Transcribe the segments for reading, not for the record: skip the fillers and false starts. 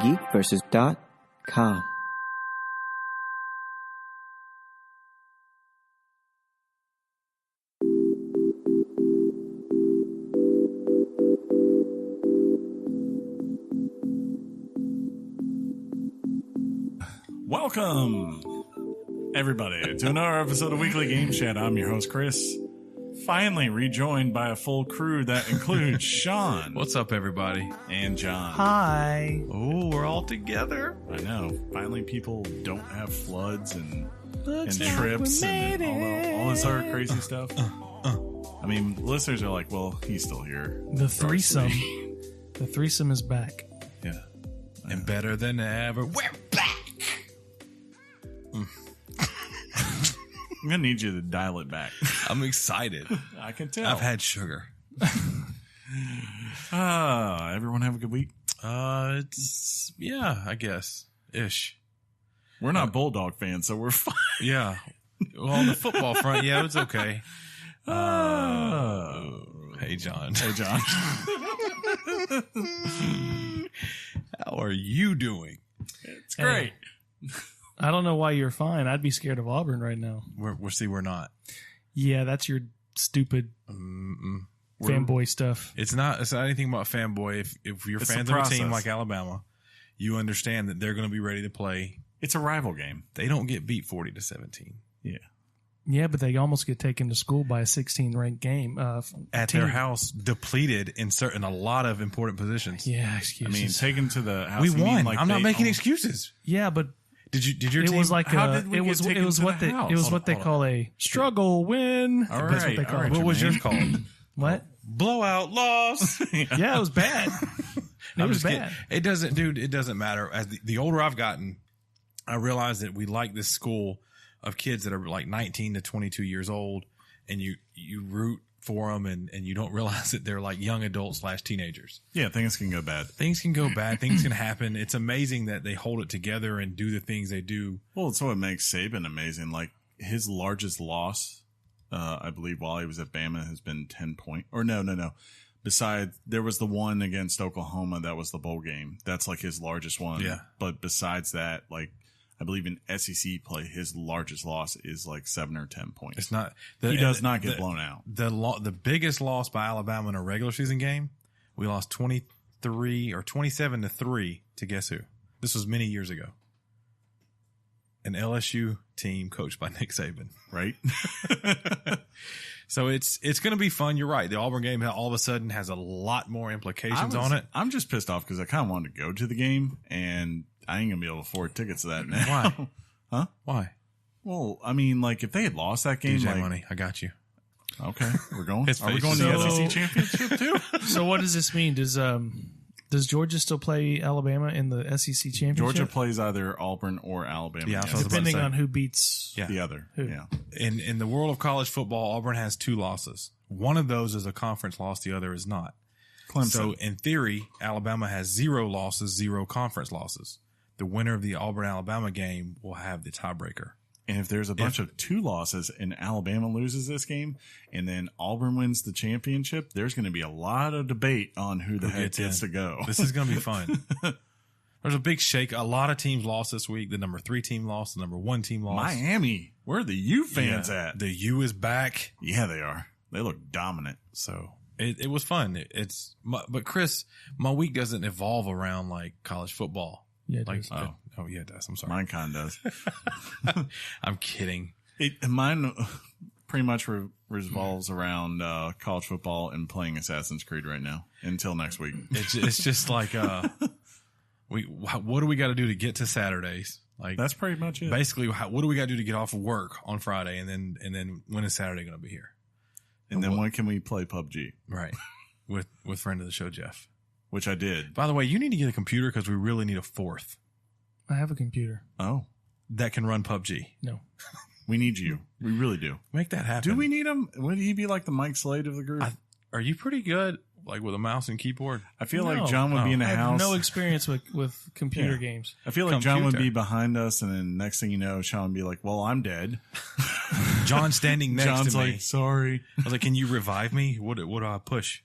geekversus.com. Welcome, everybody, to another episode of Weekly Game Chat. I'm your host, Chris. Finally rejoined by a full crew that includes Sean. What's up, everybody? And John. Hi. Oh, we're all together. I know. Finally, people don't have floods and trips and all this other crazy stuff. I mean, listeners are like, well, he's still here. The threesome. The threesome is back. Yeah. And better than ever. We're back. I'm going to need you to dial it back. I'm excited. I can tell. I've had sugar. Everyone have a good week? Yeah, I guess. Ish. We're not Bulldog fans, so we're fine. Yeah. Well, on the football front, yeah, it's okay. Hey, John. Hey, John. How are you doing? It's great. I don't know why you're fine. I'd be scared of Auburn right now. We're not. Yeah, that's your stupid fanboy stuff. It's not anything about fanboy. If you're fans of a team like Alabama, you understand that they're going to be ready to play. It's a rival game. They don't get beat 40-17. Yeah. Yeah, but they almost get taken to school by a 16-ranked game. At their house, depleted in a lot of important positions. Yeah, excuses. I mean, taken to the house. We won. Like I'm not making excuses. Yeah, but Did your it team? was like it was what they call a struggle win. All That's right, what they call all it. right. What was yours called? What? Blowout loss. Yeah, it was bad. It was bad. It doesn't matter. As the older I've gotten, I realize that we like this school of kids that are like 19 to 22 years old, and you root for them, and you don't realize that they're like young adults / teenagers. Yeah, things can go bad. Things can go bad. Things can happen. It's amazing that they hold it together and do the things they do. Well, it's what makes Saban amazing. Like, his largest loss, I believe, while he was at Bama has been 10 points. Or no. Besides, there was the one against Oklahoma that was the bowl game. That's like his largest one. Yeah. But besides that, like, I believe in SEC play, his largest loss is like 7 or 10 points. It's not. He does not get blown out. The biggest loss by Alabama in a regular season game, we lost 23 or 27-3 to guess who? This was many years ago. An LSU team coached by Nick Saban, Right? So it's going to be fun. You're right. The Auburn game all of a sudden has a lot more implications on it. I'm just pissed off because I kind of wanted to go to the game, and I ain't going to be able to afford tickets to that now. Why? Huh? Why? Well, I mean, like, if they had lost that game, DJ like, money. I got you. Okay, we're going. His Are we face going is to the so- SEC championship too? So what does this mean? Does Georgia still play Alabama in the SEC championship? Georgia plays either Auburn or Alabama. Yeah, I Yes. was about to depending say. on who beats. Yeah. The other. Who? Yeah. In the world of college football, Auburn has 2 losses. One of those is a conference loss. The other is not. Clemson. So in theory, Alabama has 0 losses, 0 conference losses. The winner of the Auburn-Alabama game will have the tiebreaker. And if there's a bunch of 2 losses and Alabama loses this game and then Auburn wins the championship, there's going to be a lot of debate on who the heck gets to go. This is going to be fun. There's a big shake. A lot of teams lost this week. The number 3 team lost. The number 1 team lost. Miami. Where are the U fans Yeah, at? The U is back. Yeah, they are. They look dominant. So it was fun. But Chris, my week doesn't evolve around like college football. Yeah, it Like, does. oh yeah, it does. I'm sorry. Mine kind of does. I'm kidding. Mine pretty much revolves around college football and playing Assassin's Creed right now until next week. It's just like what do we got to do to get to Saturdays? Like That's pretty much it. basically what do we got to do to get off of work on Friday, and then when is Saturday going to be here? And then when can we play PUBG? Right, with friend of the show Jeff. Which I did. By the way, you need to get a computer because we really need a 4th I have a computer. Oh, that can run PUBG. No. we need you. We really do. Make that happen. Do we need him? Would he be like the Mike Slade of the group? Are you pretty good, like with a mouse and keyboard? I feel No. like John would be in the I have house. no experience with computer Yeah. games. I feel like John would Computer. be behind us, and then next thing you know, Sean would be like, "Well, I'm dead." John standing next John's to me. like, "Sorry." I was like, "Can you revive me? What do I push?"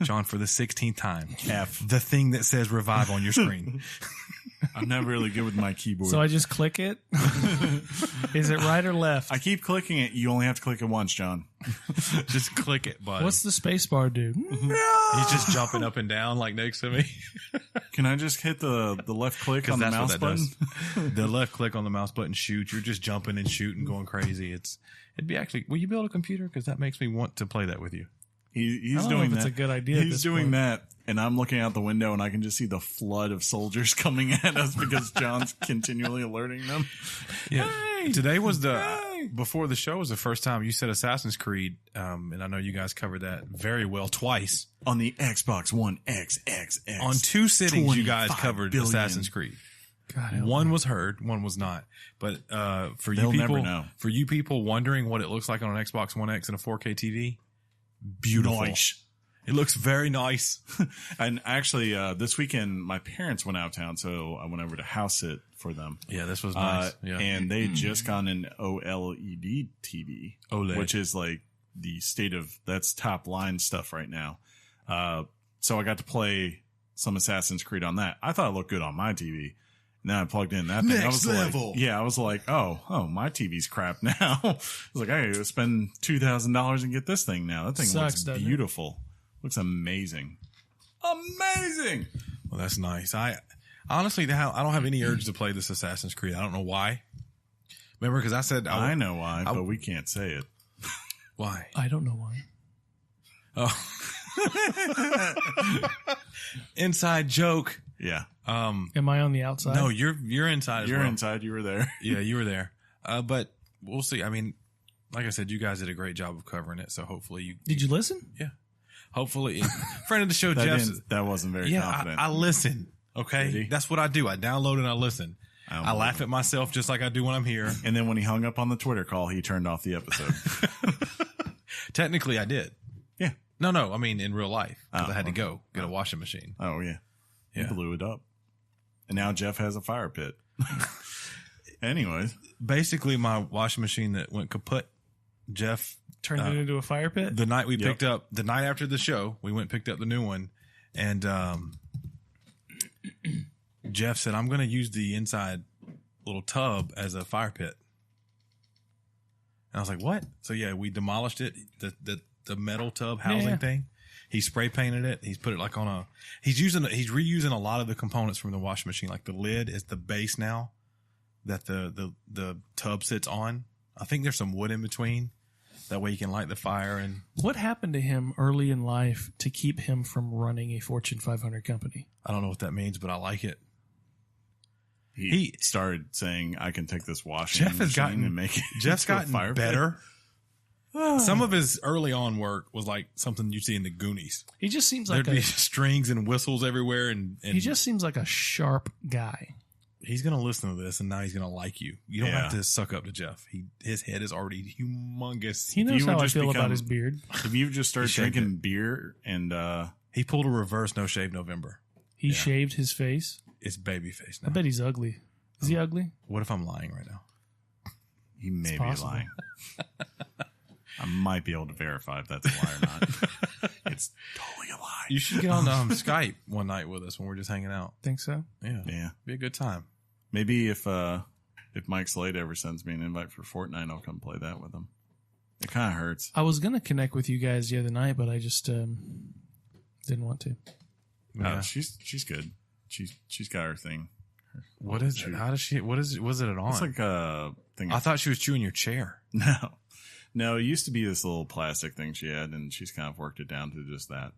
John, for the 16th time. F. The thing that says revive on your screen. I'm not really good with my keyboard. So I just click it. Is it right or left? I keep clicking it. You only have to click it once, John. Just click it, bud. What's the space bar do? He's just jumping up and down like next to me. Can I just hit the left click on the that's what mouse that button? does. The left click on the mouse button shoots. You're just jumping and shooting, going crazy. It'd be actually. Will you build a computer? Because that makes me want to play that with you. I He's don't know doing if it's that. a good idea at He's this doing point. that, and I'm looking out the window, and I can just see the flood of soldiers coming at us because John's continually alerting them. Yeah. Hey! Today was Hey! before the show was the first time you said Assassin's Creed, and I know you guys covered that very well twice. On the Xbox One XXX. On 2 sittings, you guys 25 covered billion. Assassin's Creed. God, help One me. was heard, one was not. But for They'll you never people, know. for you people wondering what it looks like on an Xbox One X and a 4K TV, beautiful. Nice. It looks very nice. And actually, this weekend, my parents went out of town, so I went over to house sit for them. Yeah, this was nice. Yeah. And they just got an OLED TV, OLED. which is like the state of that's top line stuff right now. So I got to play some Assassin's Creed on that. I thought it looked good on my TV. And then I plugged in that thing. I was level. Like, yeah, I was like, oh, my TV's crap now. I was like, I gotta spend $2,000 and get this thing now. That thing Sucks, looks doesn't it? beautiful. Looks amazing. Amazing. Well, that's nice. I honestly, I don't have any urge to play this Assassin's Creed. I don't know why. Remember, because I said I know why, but we can't say it. why. I don't know why. Oh, inside joke. Yeah. Am I on the outside? No, you're inside. You're as well. inside. You were there. Yeah, you were there. But we'll see. I mean, like I said, you guys did a great job of covering it. So hopefully you. Did you listen? Yeah. Hopefully, friend of the show, Jeff. That wasn't very Yeah, confident. I listen. Okay, Did he? that's what I do. I download and I listen. I laugh at myself just like I do when I'm here. And then when he hung up on the Twitter call, he turned off the episode. Technically, I did. Yeah. No. I mean, in real life, because Oh, I had to okay. go get a washing machine. Oh, yeah. He Yeah. blew it up. And now Jeff has a fire pit. Anyways. Basically, my washing machine that went kaput. Jeff, Turned it into a fire pit? the night we Yep. picked up, the night after the show, we went and picked up the new one, and Jeff said, "I'm going to use the inside little tub as a fire pit." And I was like, "What?" So yeah, we demolished it, the metal tub housing Yeah. thing. He spray painted it. He's put it like on a. He's reusing a lot of the components from the washing machine. Like the lid is the base now that the tub sits on. I think there's some wood in between. That way you can light the fire. And What happened to him early in life to keep him from running a Fortune 500 company? I don't know what that means, but I like it. He started saying, I can take this washing Jeff has machine gotten and make it Jeff's into a gotten fire pit. better. Some of his early on work was like something you see in the Goonies. He just seems like There'd be strings and whistles everywhere, and he just seems like a sharp guy. he's gonna listen to this, and now he's gonna like you. You don't Yeah. have to suck up to Jeff. His head is already humongous. He knows you would how I just feel become- about his beard. If you just start He shaved drinking beer and He pulled a reverse no shave November. He shaved his face. It's baby face I now. bet he's ugly. Is he ugly? What if I'm lying right now? he may be possible. lying. I might be able to verify if that's a lie or not. It's totally a lie. You should get on Skype one night with us when we're just hanging out. Think so? Yeah, Yeah. be a good time. Maybe if Mike Slade ever sends me an invite for Fortnite, I'll come play that with him. It kind of hurts. I was going to connect with you guys the other night, but I just didn't want to. Yeah. She's good. She's got her thing. What is it? How does she? What is it? Was it on? It's like a thing. I thought she was chewing your chair. No. It used to be this little plastic thing she had, and she's kind of worked it down to just that.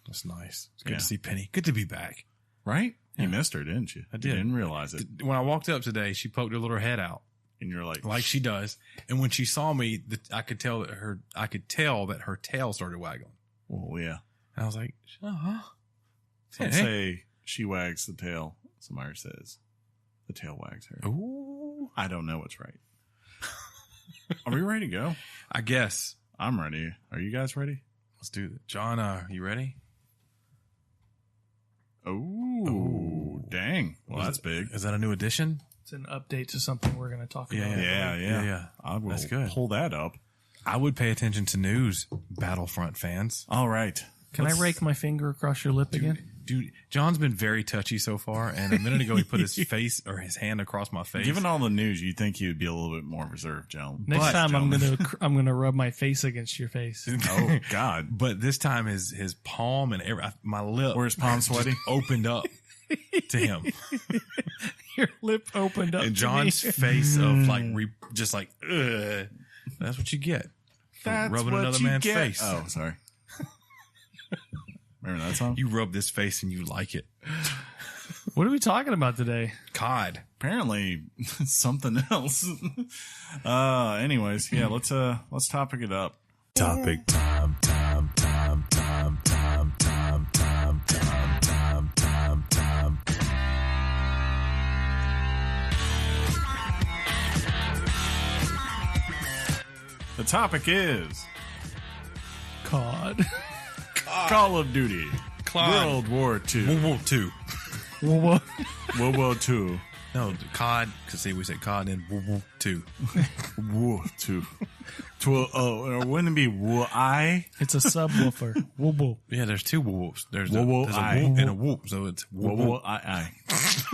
That's nice. It's good Yeah. to see Penny. Good to be back. Right? Yeah. You missed her, didn't you? I did. You didn't realize it, When I walked up today, she poked her little head out and you're like, like she does. And when she saw me, I could tell that her tail started waggling. well, yeah. And I was like, Some Hey. say she wags the tail. Somebody says the tail wags her. Ooh. I don't know what's right. Are we ready to go? I guess. I'm ready. Are you guys ready? Let's do it. John, you ready? Oh, dang. Well, that's big. Is that a new addition? It's an update to something we're going to talk about. Yeah. I will That's good. pull that up. I would pay attention to news, Battlefront fans. All right. Can I rake my finger across your lip again? Dude, John's been very touchy so far, and a minute ago he put his face or his hand across my face. Given all the news, you'd think he would be a little bit more reserved, Joe. Next time I'm gonna rub my face against your face. Oh God! But this time his palm and my lip, where his palm sweaty, opened up to him. Your lip opened up, and John's face of like just like, ugh. That's what you get. That's rubbing what another you man's get. face. Oh, sorry. Remember that song? You rub this face and you like it. What are we talking about today? COD. Apparently something else. Anyways, yeah, let's topic it up. Topic time. The topic is COD. Call of Duty. World War II. World War II. What? World War II. No, COD, because see, we said COD and World War II. War II. Wouldn't it be War I? It's a subwoofer. Whoop. Yeah, there's two wolves. There's a Whoop, I. whoop and a whoop, so it's War I.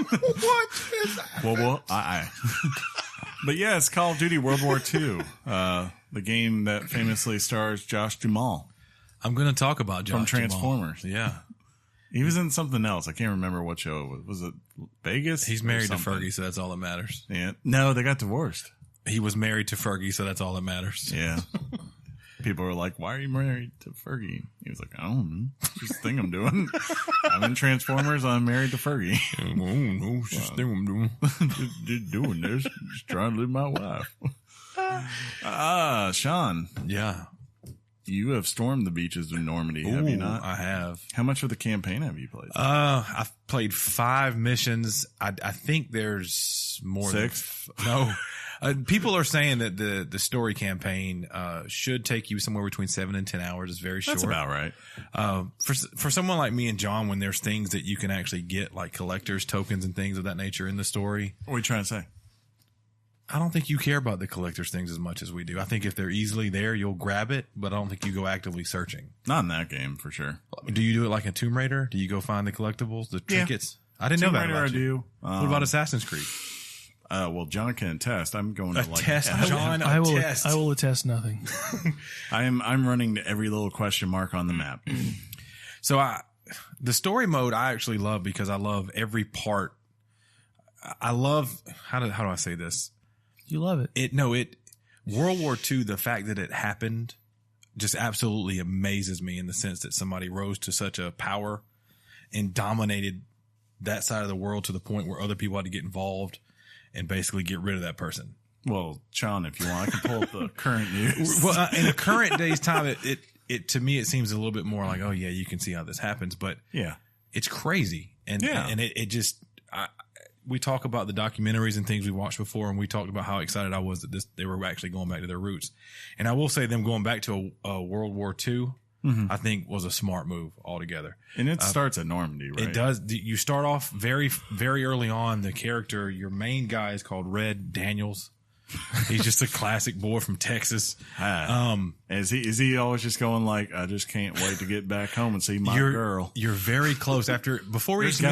What is that? War I. But yeah, it's Call of Duty World War II. The game that famously stars Josh Duhamel. I'm going to talk about Josh from Transformers. Duhamel. Yeah. He was in something else. I can't remember what show it was. Was it Vegas? He's married to Fergie, so that's all that matters. Yeah. No, they got divorced. He was married to Fergie, so that's all that matters. Yeah. People were like, why are you married to Fergie? He was like, I don't know. It's just a thing I'm doing. I'm in Transformers. I'm married to Fergie. Oh, no, it's just a thing I'm doing. just doing this. Just trying to live my life. Sean. Yeah. You have stormed the beaches of Normandy, have you not? I have. How much of the campaign have you played? I've played 5 missions. I think there's more 6. No. People are saying that the story campaign should take you somewhere between 7 and 10 hours. It's very short. That's about right. For someone like me and John, when there's things that you can actually get, like collector's tokens and things of that nature in the story. What are you trying to say? I don't think you care about the collector's things as much as we do. I think if they're easily there, you'll grab it, but I don't think you go actively searching. Not in that game, for sure. Do you do it like a Tomb Raider? Do you go find the collectibles, the trinkets? I didn't Tomb know that Raider, about I you. do. What about Assassin's Creed? Well, John can attest. I'm going to attest, John. I will attest nothing. I'm running to every little question mark on the map. So the story mode I actually love because I love every part. I love how do I say this? You love it. World War II, the fact that it happened just absolutely amazes me in the sense that somebody rose to such a power and dominated that side of the world to the point where other people had to get involved and basically get rid of that person. Well, Sean, if you want, I can pull up the current news. Well, in the current day's time, it to me, it seems a little bit more like, oh yeah, you can see how this happens, but yeah, it's crazy. And it just, we talk about the documentaries and things we watched before, and we talked about how excited I was that they were actually going back to their roots. And I will say them going back to a World War II, I think was a smart move altogether. And it starts at Normandy, right? It does. You start off very, very early on. The character, your main guy is called Red Daniels. He's just a classic boy from Texas. Is he always just going like, I just can't wait to get back home and see my girl? You're very close. Before each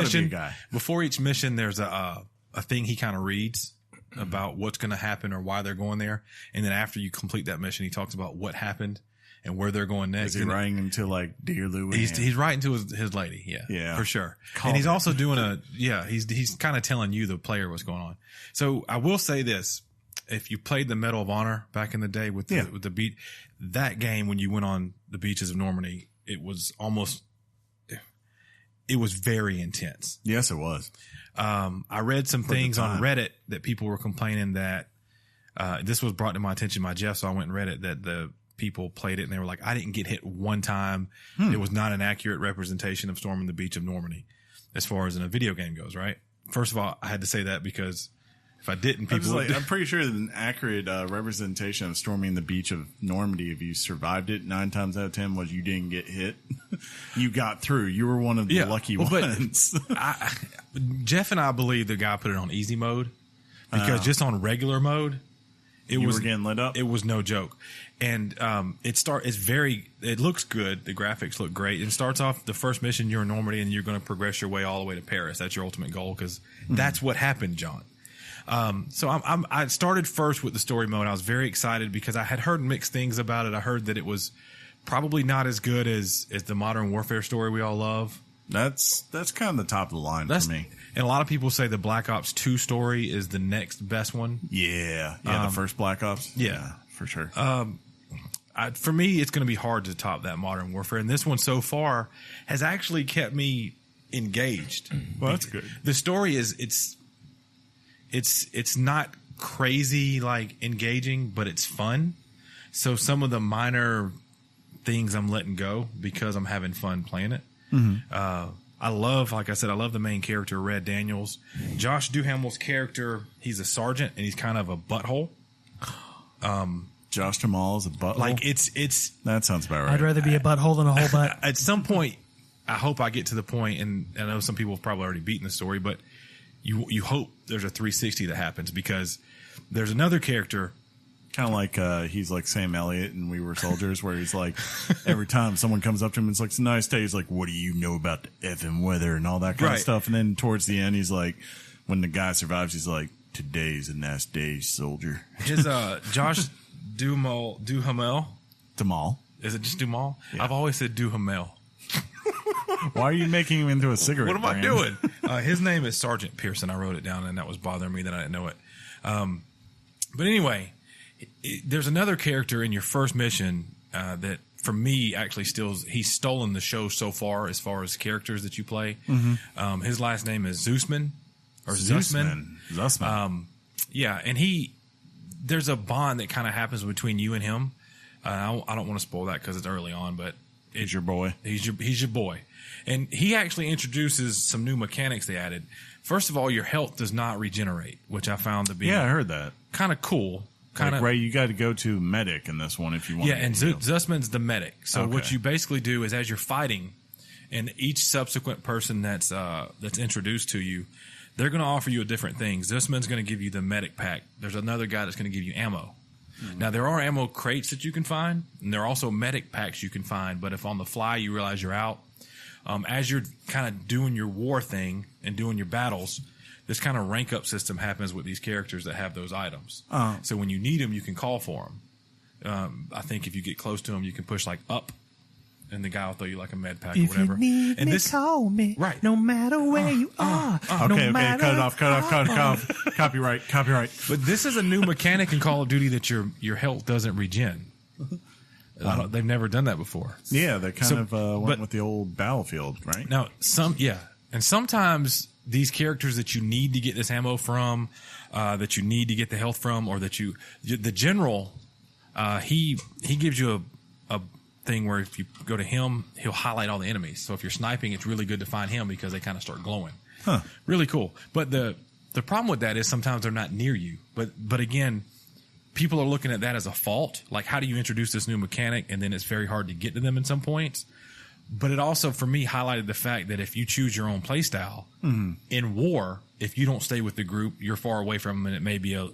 mission, there's a thing he kind of reads about what's going to happen or why they're going there. And then after you complete that mission, he talks about what happened and where they're going next. Is he writing him to like Dear Louis? He's writing to his lady. Yeah, for sure. And he's also doing he's kind of telling you, the player, what's going on. So I will say this. If you played the Medal of Honor back in the day with the beat, that game, when you went on the beaches of Normandy, it was very intense. Yes, it was. I read some things on Reddit that people were complaining that, this was brought to my attention by Jeff. So I went and read it, that the people played it and they were like, I didn't get hit one time. It was not an accurate representation of storming the beach of Normandy as far as in a video game goes. Right. First of all, I had to say that because if I didn't, people I'm pretty sure that an accurate representation of storming the beach of Normandy, if you survived it 9 times out of 10, was you didn't get hit. You got through. You were one of the lucky ones. Jeff and I believe the guy put it on easy mode because just on regular mode, you were getting lit up. It was no joke. And it looks good. The graphics look great. It starts off the first mission, you're in Normandy, and you're going to progress your way all the way to Paris. That's your ultimate goal, because that's what happened, John. So I started first with the story mode. I was very excited because I had heard mixed things about it. I heard that it was probably not as good as the Modern Warfare story we all love. That's kind of the top of the line for me. And a lot of people say the Black Ops 2 story is the next best one. Yeah. The first Black Ops. Yeah, for sure. For me, it's going to be hard to top that Modern Warfare. And this one so far has actually kept me engaged. Well, that's good. The story is, it's not crazy, like engaging, but it's fun. So some of the minor things I'm letting go because I'm having fun playing it. I love the main character, Red Daniels. Josh Duhamel's character, he's a sergeant and he's kind of a butthole. Josh Duhamel is a butthole. Like it's that sounds about right. I'd rather be a butthole than a whole butt. At some point, I hope I get to the point, and I know some people have probably already beaten the story, but you hope there's a 360 that happens, because there's another character. Kind of like he's like Sam Elliott in We Were Soldiers, where he's like, every time someone comes up to him, it's like, it's a nice day. He's like, what do you know about the effing weather and all that kind of stuff. And then towards the end, he's like, when the guy survives, he's like, today's a nice day, soldier. His Josh Duhamel. Duhamel. Is it just Duhamel? Yeah. I've always said Duhamel. Why are you making him into a cigarette What am brand? I doing? His name is Sergeant Pearson. I wrote it down, and that was bothering me that I didn't know it. But anyway, there's another character in your first mission that, for me, actually he's stolen the show so far as characters that you play. His last name is Zussman. Or Zussman. Yeah, and there's a bond that kind of happens between you and him. I don't want to spoil that because it's early on, but he's your boy. He's your boy. And he actually introduces some new mechanics they added. First of all, your health does not regenerate, which I found to be I heard that. Kind of cool. Right, you got to go to medic in this one if you want. Yeah, and Zussman's the medic. So what you basically do is, as you're fighting, and each subsequent person that's introduced to you, they're going to offer you a different thing. Zussman's going to give you the medic pack. There's another guy that's going to give you ammo. Now, there are ammo crates that you can find, and there are also medic packs you can find. But if on the fly you realize you're out, as you're kind of doing your war thing and doing your battles, this kind of rank up system happens with these characters that have those items. So when you need them, you can call for them. I think if you get close to them, you can push like up, and the guy will throw you like a med pack or whatever. If you need and me, call me. Right. No matter where you are. Okay, cut it off. Copyright. But this is a new mechanic in Call of Duty that your health doesn't regen. They've never done that before. Yeah, they kind of went with the old Battlefield, right? Now, and sometimes these characters that you need to get this ammo from, that you need to get the health from, or the general, he gives you a thing where if you go to him, he'll highlight all the enemies. So if you're sniping, it's really good to find him because they kind of start glowing. Really cool. But the problem with that is sometimes they're not near you. But again, people are looking at that as a fault. Like, how do you introduce this new mechanic, and then it's very hard to get to them in some points? But it also, for me, highlighted the fact that if you choose your own play style in war, if you don't stay with the group, you're far away from them, and it may be a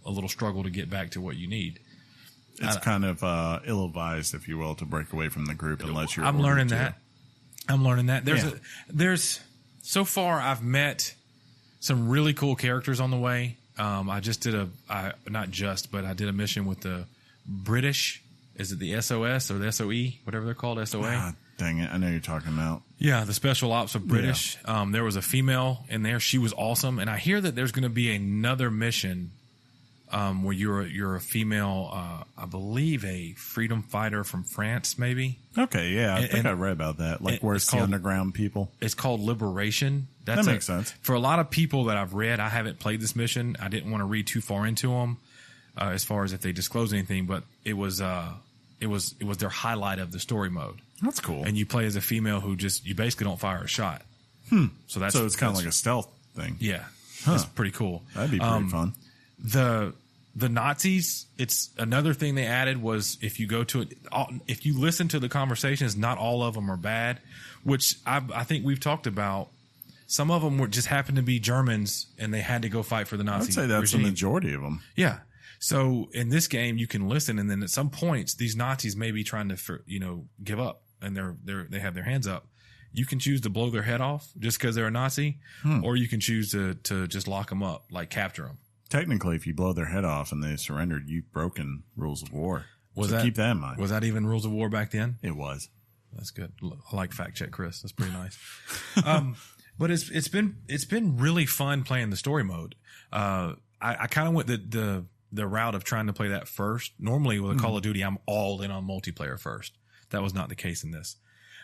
little struggle to get back to what you need. It's kind of ill-advised, if you will, to break away from the group unless you're. I'm learning that. There's so far I've met some really cool characters on the way. I just did I did a mission with the British. Is it the SOS or the SOE, whatever they're called, SOA? Dang it! I know you're talking about. Yeah, the Special Ops of British. Yeah. There was a female in there. She was awesome, and I hear that there's going to be another mission. Where you're a female, I believe a freedom fighter from France, maybe. Okay, yeah, I think I read about that. Like, where it's the underground people. It's called Liberation. That makes sense. For a lot of people that I've read, I haven't played this mission. I didn't want to read too far into them, as far as if they disclose anything. But it was their highlight of the story mode. That's cool. And you play as a female who you basically don't fire a shot. So it's kind of like a stealth thing. Yeah, that's pretty cool. That'd be pretty fun. The Nazis, it's another thing they added was if you listen to the conversations, not all of them are bad, which I think we've talked about. Some of them just happened to be Germans and they had to go fight for the Nazi I'd say that's regime. the majority of them. Yeah. So in this game, you can listen, and then at some points, these Nazis may be trying to, give up, and they have their hands up. You can choose to blow their head off just because they're a Nazi, or you can choose to just lock them up, like capture them. Technically, if you blow their head off and they surrendered, you've broken rules of war. Keep that in mind. Was that even rules of war back then? It was. That's good. I like fact check, Chris. That's pretty nice. But it's been really fun playing the story mode. I kind of went the route of trying to play that first. Normally with a Call of Duty, I'm all in on multiplayer first. That was not the case in this.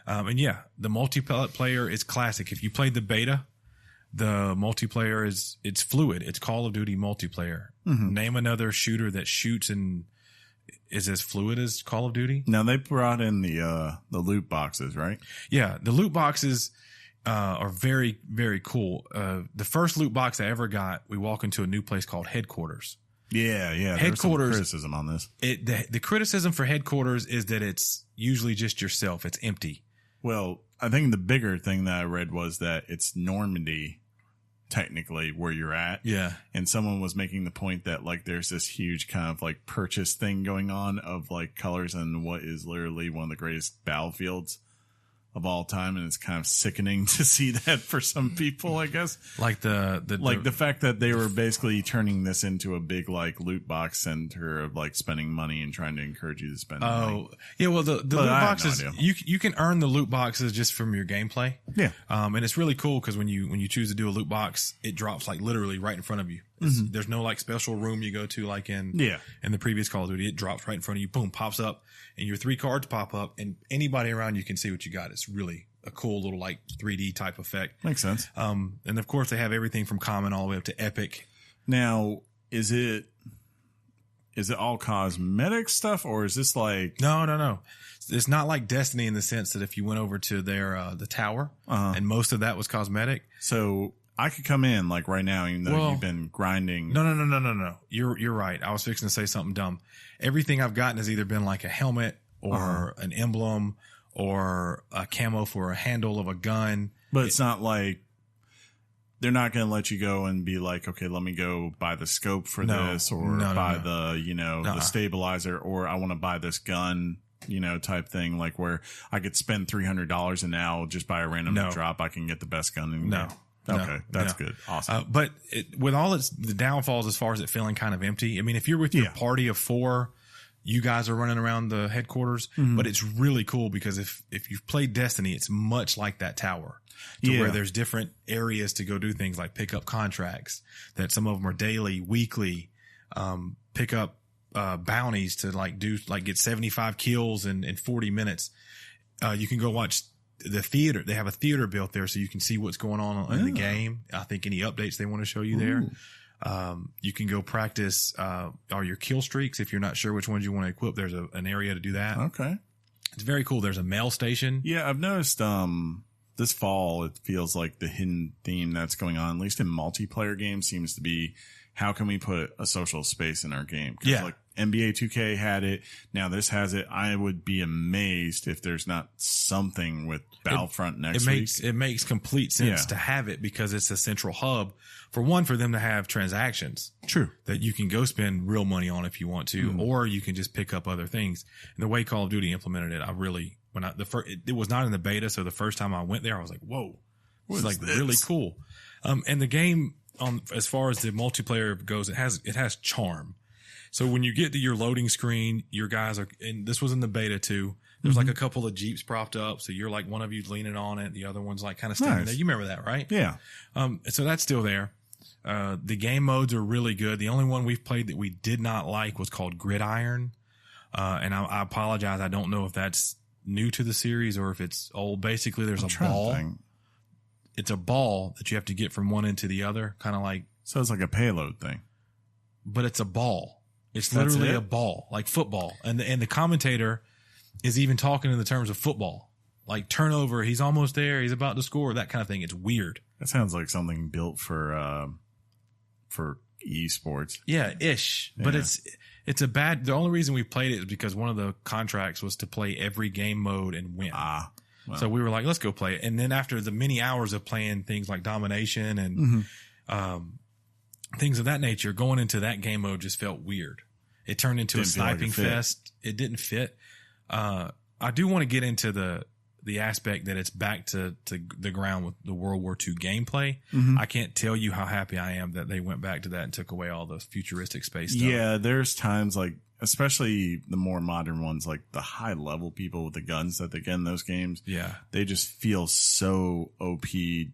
And yeah, the multiplayer is classic. If you played the beta, the multiplayer it's fluid. It's Call of Duty multiplayer. Name another shooter that shoots and is as fluid as Call of Duty. Now they brought in the loot boxes, right? Yeah, the loot boxes are very, very cool. The first loot box I ever got, we walk into a new place called Headquarters. Yeah. Headquarters. There's some criticism on this. The criticism for Headquarters is that it's usually just yourself. It's empty. Well, I think the bigger thing that I read was that it's Normandy, technically, where you're at. Yeah. And someone was making the point that, like, there's this huge kind of, like, purchase thing going on of, like, colors and what is literally one of the greatest battlefields of all time. And it's kind of sickening to see that for some people, I guess. Like the fact that they were basically turning this into a big, like, loot box center of, like, spending money and trying to encourage you to spend money. Yeah, well, the loot boxes, you can earn the loot boxes just from your gameplay. Yeah. And it's really cool because when you choose to do a loot box, it drops like literally right in front of you. There's no like special room you go to like in the previous Call of Duty. It drops right in front of you, boom, pops up, and your 3 cards pop up, and anybody around you can see what you got. It's really a cool little like 3D type effect. Makes sense. And of course they have everything from common all the way up to epic. Now, is it all cosmetic stuff, or is this like No. It's not like Destiny in the sense that if you went over to their the tower and most of that was cosmetic. So I could come in like right now, even though you've been grinding. No. You're right. I was fixing to say something dumb. Everything I've gotten has either been like a helmet or an emblem or a camo for a handle of a gun. But it's not like they're not going to let you go and be like, okay, let me go buy the scope for this or buy the, the stabilizer, or I want to buy this gun, type thing, like where I could spend $300 and now just buy a random drop, I can get the best gun. That's good. Awesome. But with all the downfalls as far as it feeling kind of empty, I mean, if you're with your party of 4, you guys are running around the headquarters, but it's really cool because if you've played Destiny, it's much like that tower where there's different areas to go do things like pick up contracts that some of them are daily, weekly, pick up bounties to get 75 kills in 40 minutes. You can go watch the theater. They have a theater built there so you can see what's going on in the game. I think any updates they want to show you there. You can go practice your kill streaks if you're not sure which ones you want to equip. There's an area to do that. Okay. It's very cool. There's a mail station. Yeah, I've noticed this fall it feels like the hidden theme that's going on, at least in multiplayer games, seems to be how can we put a social space in our game? Yeah. Like NBA 2K had it. Now this has it. I would be amazed if there's not something with Battlefront next week. It makes complete sense to have it because it's a central hub for them to have transactions. True. That you can go spend real money on if you want to, or you can just pick up other things. And the way Call of Duty implemented it, it was not in the beta. So the first time I went there, I was like, whoa, it's like this? Really cool. And the game, as far as the multiplayer goes, it has charm. So when you get to your loading screen, your guys are, and this was in the beta too. There's like a couple of Jeeps propped up. So you're like, one of you's leaning on it. The other one's like kind of standing there. You remember that, right? Yeah. So that's still there. The game modes are really good. The only one we've played that we did not like was called Gridiron. And I apologize. I don't know if that's new to the series or if it's old. Basically, there's a ball. It's a ball that you have to get from one end to the other, kind of like. So it's like a payload thing. But it's a ball. It's literally a ball, like football. And the commentator is even talking in the terms of football. Like turnover, he's almost there, he's about to score, that kind of thing. It's weird. That sounds like something built for esports. Yeah, ish. Yeah. But it's a bad. The only reason we played it is because one of the contracts was to play every game mode and win. Well. So we were like, let's go play it. And then after the many hours of playing things like domination and things of that nature, going into that game mode just felt weird. It turned into a Didn't feel like it sniping fit. fest. It didn't fit. I do want to get into the aspect that it's back to the ground with the World War II gameplay. Mm-hmm. I can't tell you how happy I am that they went back to that and took away all the futuristic space stuff. Yeah, there's times like, especially the more modern ones, like the high level people with the guns that they get in those games. Yeah. They just feel so OP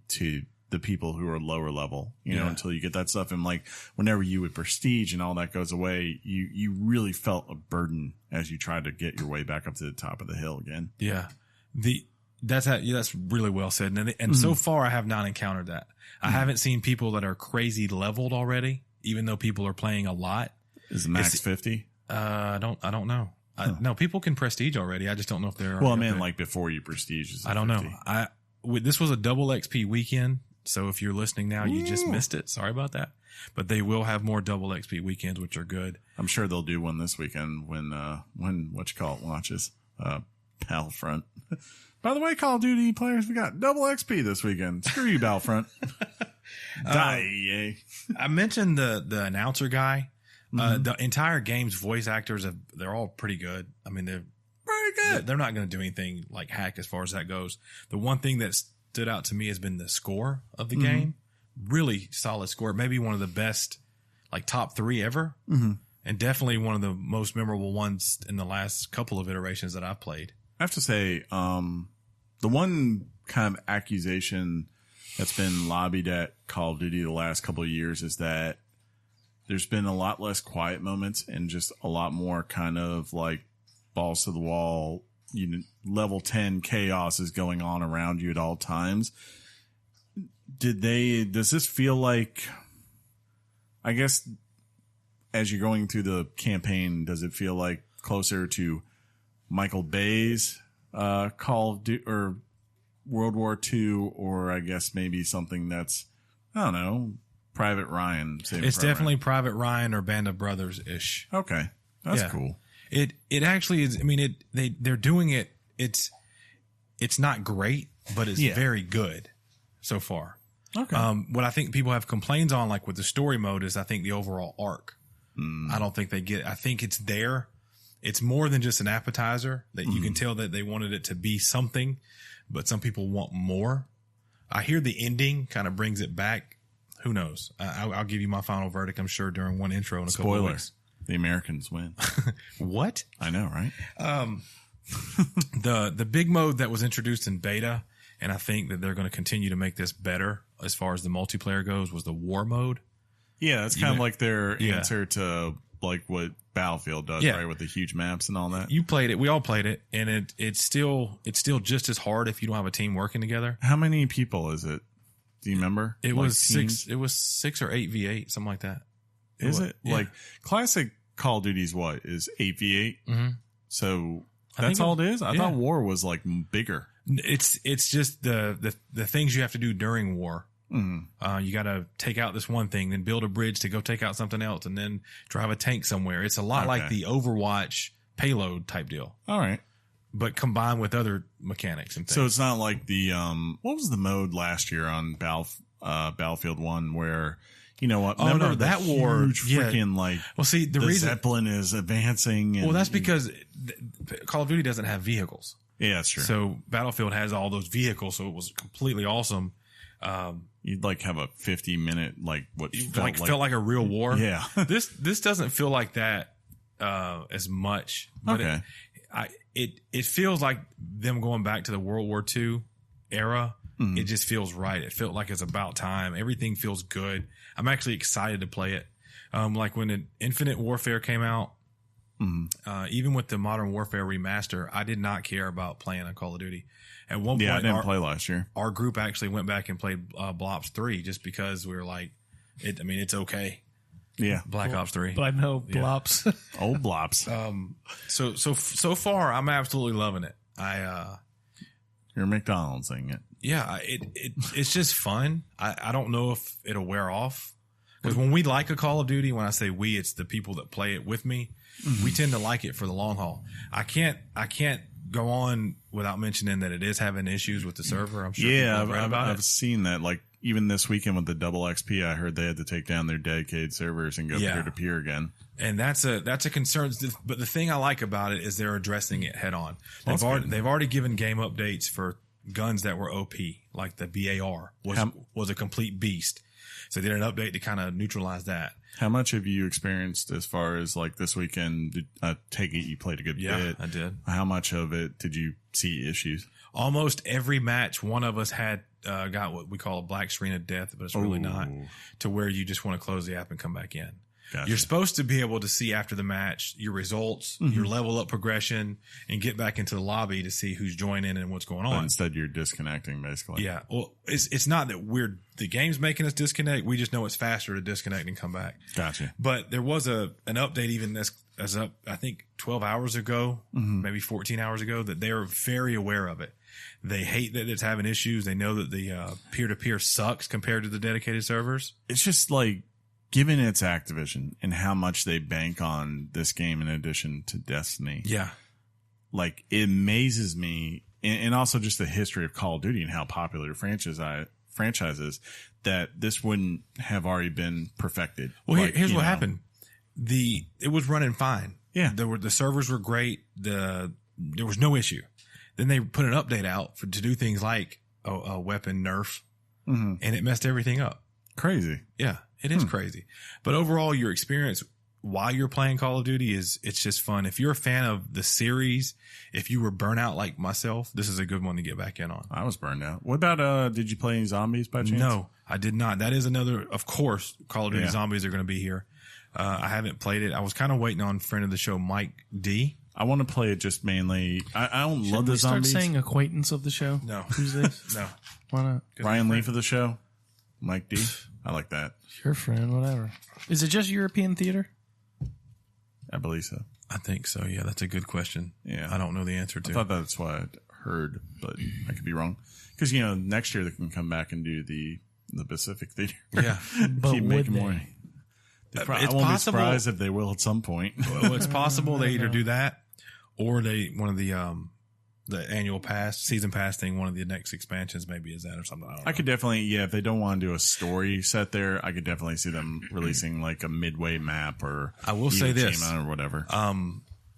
to the people who are lower level, you know, Yeah. until you get that stuff. And like whenever you would prestige and all that goes away, you really felt a burden as you tried to get your way back up to the top of the hill again. Yeah. That's really well said. And so far I have not encountered that. I haven't seen people that are crazy leveled already, even though people are playing a lot. Is the max 50? I don't know. No, people can prestige already. I just don't know if they're. Well, I mean, like before you prestige. Is it I don't 50? know. This was a double XP weekend. So if you're listening now, you just missed it. Sorry about that. But they will have more double XP weekends, which are good. I'm sure they'll do one this weekend when launches. Battlefront. By the way, Call of Duty players, we got double XP this weekend. Screw you, Battlefront. Die, EA. I mentioned the announcer guy. The entire game's voice actors, they're all pretty good. I mean, they're Very good. They're not going to do anything like hack as far as that goes. The one thing that stood out to me has been the score of the game. Really solid score. Maybe one of the best, like top 3 ever. And definitely one of the most memorable ones in the last couple of iterations that I've played. I have to say, the one kind of accusation that's been lobbied at Call of Duty the last couple of years is that there's been a lot less quiet moments and just a lot more kind of like balls to the wall, level 10 chaos is going on around you at all times. Does this feel like, I guess, as you're going through the campaign, does it feel like closer to Michael Bay's Call of Duty or World War II, or I guess maybe something that's, I don't know, Private Ryan? It's definitely Private Ryan or Band of Brothers ish. Okay, that's Yeah. cool. It actually is. I mean, they're doing it. It's not great, but it's very good so far. Okay. What I think people have complaints on, like with the story mode, is I think the overall arc. I don't think they get. I think it's there. It's more than just an appetizer that you can tell that they wanted it to be something, but some people want more. I hear the ending kind of brings it back. Who knows? I'll give you my final verdict, I'm sure, during one intro in a couple of weeks. The Americans win. What? I know, right? The big mode that was introduced in beta, and I think that they're going to continue to make this better as far as the multiplayer goes, was the war mode. Yeah, that's kind of like their Yeah. answer to like what Battlefield does, Yeah. right? With the huge maps and all that. You played it. We all played it, and it's still just as hard if you don't have a team working together. How many people is it? Do you remember? It Like was teams? 6. It was 6 or 8v8, something like that. Is was- it? yeah. Like classic Call of Duty's what? Is 8v8? Mm-hmm. So I that's think all it is? I yeah. thought war was like bigger. It's just the things you have to do during war. You got to take out this one thing, then build a bridge to go take out something else, and then drive a tank somewhere. It's a lot like the Overwatch payload type deal, All right. but combined with other mechanics and things. So it's not like the what was the mode last year on Battlefield 1 where you know what? Oh, Remember no, that the war, huge yeah. freaking like well, see, the reason Zeppelin is advancing. And, well, that's because Call of Duty doesn't have vehicles. yeah, that's true. So Battlefield has all those vehicles, so it was completely awesome. You'd like have a 50-minute like what Felt like a real war. Yeah. This doesn't feel like that as much. But Okay. it feels like them going back to the World War II era. Mm-hmm. It just feels right. It felt like it's about time. Everything feels good. I'm actually excited to play it. Like when Infinite Warfare came out, even with the Modern Warfare remaster, I did not care about playing on Call of Duty. At one Yeah, I point, didn't play last year. our group actually went back and played Blops 3 just because we were like, it's okay. Yeah. Black Ops 3. But I know Blops. Old Blops. So far, I'm absolutely loving it. You're McDonald's saying it. Yeah, it's just fun. I don't know if it'll wear off. Because when we like a Call of Duty, when I say we, it's the people that play it with me. We tend to like it for the long haul. I can't go on without mentioning that it is having issues with the server. I'm sure Yeah, people have read about I've it. seen that. Like even this weekend with the double XP, I heard they had to take down their dedicated servers and go Yeah. peer to peer again. And that's a concern. But the thing I like about it is they're addressing it head on. That's good. They've already given game updates for guns that were OP, like the BAR was a complete beast. So they did an update to kind of neutralize that. How much have you experienced as far as like this weekend? I take it you played a good bit. I did. How much of it did you see issues? Almost every match, one of us had got what we call a black screen of death, but it's really not, to where you just want to close the app and come back in. Gotcha. You're supposed to be able to see after the match your results, your level up progression, and get back into the lobby to see who's joining and what's going But on. instead, you're disconnecting basically. Yeah. Well, it's not that the game's making us disconnect. We just know it's faster to disconnect and come back. Gotcha. But there was an update even as up, I think 12 hours ago, maybe 14 hours ago, that they are very aware of it. They hate that it's having issues. They know that the peer-to-peer sucks compared to the dedicated servers. It's just like, given it's Activision and how much they bank on this game in addition to Destiny. Yeah. Like it amazes me, and also just the history of Call of Duty and how popular the franchise is, that this wouldn't have already been perfected. Well, Like, here's you what know, happened. It was running fine. Yeah. The servers were great. There was no issue. Then they put an update out to do things like a weapon nerf, and it messed everything up. Crazy. Yeah, it is crazy. But overall, your experience while you're playing Call of Duty it's just fun. If you're a fan of the series, if you were burnt out like myself, this is a good one to get back in on. I was burned out. What about, did you play any zombies by chance? No, I did not. That is another, of course, Call of Duty Yeah. Zombies are going to be here. I haven't played it. I was kind of waiting on friend of the show, Mike D. I want to play it just mainly. I don't love Should we the start zombies. saying acquaintance of the show? No. Who's this? No. Why not? Ryan Leaf of the show. Mike D. I like that. Your friend, whatever. Is it just European theater? I believe so. I think so. Yeah, that's a good question. Yeah. I don't know the answer to. I thought that's what I'd heard, but I could be wrong. Because, next year they can come back and do the Pacific Theater. Yeah. But Keep would making they? more. It's I won't be possible. surprised if they will at some point. Well, it's possible they either do that or one of the annual season pass thing, one of the next expansions maybe is that or something. I don't know. I could definitely, if they don't want to do a story set there, I could definitely see them releasing like a midway map or I will say Iwo this. Jima or whatever.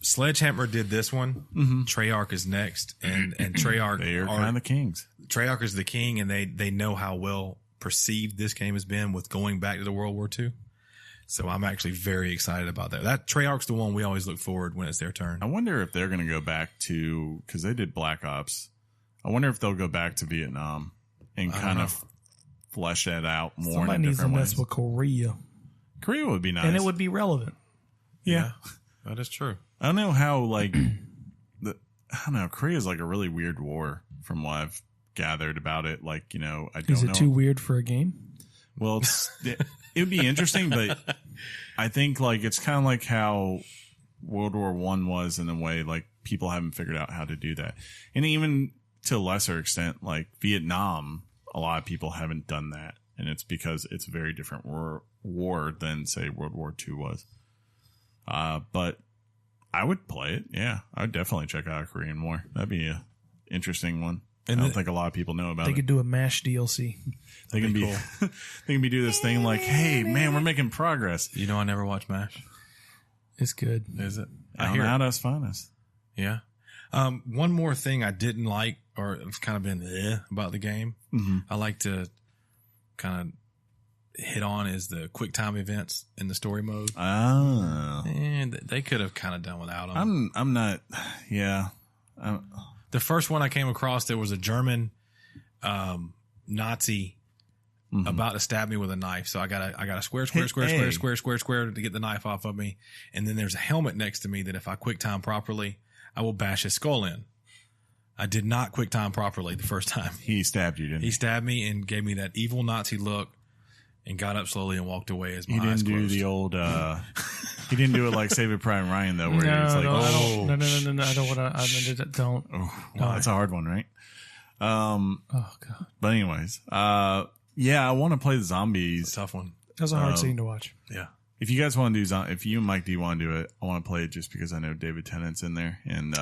Sledgehammer did this one. Treyarch is next, and Treyarch They are kind of kings. Treyarch is the king, and they know how well perceived this game has been with going back to the World War II. So I'm actually very excited about that. That Treyarch's the one we always look forward when it's their turn. I wonder if they're going to go back to, because they did Black Ops. I wonder if they'll go back to Vietnam and kind of flesh that out more Somebody in needs to different mess ways. with Korea. Korea would be nice. And it would be relevant. Yeah. That is true. I don't know how, like, I don't know. Korea is like a really weird war from what I've gathered about it. Like, I don't know. Is it too weird for a game? Well, it would be interesting, but I think like it's kind of like how World War I was in a way. Like people haven't figured out how to do that, and even to a lesser extent, like Vietnam, a lot of people haven't done that, and it's because it's a very different war than say World War II was. But I would play it. Yeah, I would definitely check out a Korean War. That'd be a interesting one. And I don't think a lot of people know about They it. could do a MASH DLC. They can be, they can be do this thing like, hey man, we're making progress. You know, I never watched MASH. It's good. Is it? I hear how that's finest. Yeah. One more thing I didn't like, or it's kind of been about the game. I like to kind of hit on is the quick time events in the story mode. Oh, And they could have kind of done without them. I'm not. Yeah, The first one I came across, there was a German Nazi about to stab me with a knife. So I got a square to get the knife off of me. And then there's a helmet next to me that if I quick time properly, I will bash his skull in. I did not quick time properly the first time. he stabbed you, didn't He he? stabbed me and gave me that evil Nazi look and got up slowly and walked away as my He eyes didn't do closed. the old. He didn't do it like Saving Private Ryan though, where he was like, no, I oh, don't. No, I don't want to. Don't. oh, well, that's a hard one, right? Oh god, But anyways, yeah, I want to play the zombies. Tough one. that was a hard scene to watch. Yeah. If you guys want to do, if you and Mike D want to do it, I want to play it just because I know David Tennant's in there, and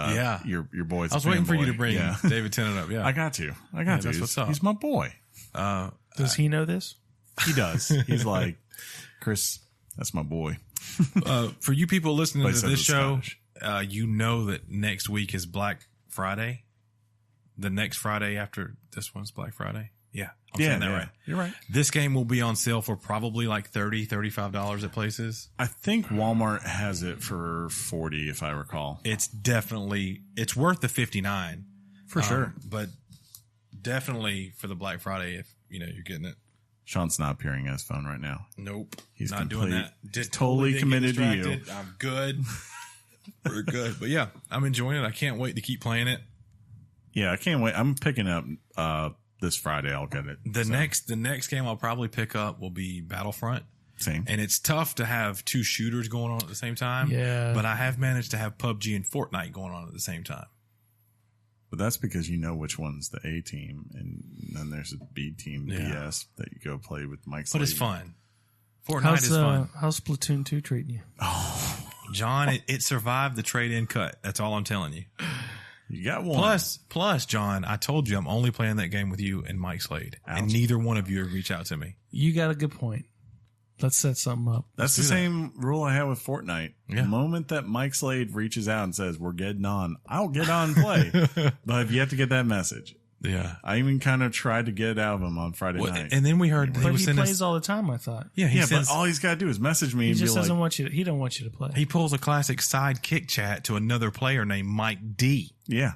your boy's. I was waiting for you to bring David Tennant up. Yeah, I got to. That's what's up. He's my boy. Does he know this? He does. He's like, Chris, that's my boy. For you people listening to this show, Scottish. you know that next week is Black Friday. The next Friday after this one's Black Friday. Yeah. I'm saying that right. You're right. This game will be on sale for probably like $30, $35 at places. I think Walmart has it for $40, if I recall. It's worth the $59 For sure. But definitely for the Black Friday, if you're getting it. Sean's not appearing on his phone right now. Nope. He's not doing that. Just totally committed to you. I'm good. We're good. But yeah, I'm enjoying it. I can't wait to keep playing it. Yeah, I can't wait. I'm picking up this Friday. I'll get it. The next game I'll probably pick up will be Battlefront. Same. And it's tough to have two shooters going on at the same time. Yeah. But I have managed to have PUBG and Fortnite going on at the same time. But that's because you know which one's the A team, and then there's a B team BS that you go play with Mike's. But it's fun. Fortnite is fun. How's Splatoon 2 treating you? Oh, John, it survived the trade-in cut. That's all I'm telling you. You got one. Plus, John, I told you I'm only playing that game with you and Mike Slade. Ouch. And neither one of you have reached out to me. You got a good point. Let's set something up. That's the same rule I have with Fortnite. Yeah. The moment that Mike Slade reaches out and says, we're getting on, I'll get on and play. But you have to get that message. Yeah. I even kind of tried to get it out of him on Friday night. And then we heard But he plays all the time, I thought. Yeah, but all he's got to do is message me He and just be doesn't like, want you. He don't want you to play. he pulls a classic sidekick chat to another player named Mike D. yeah.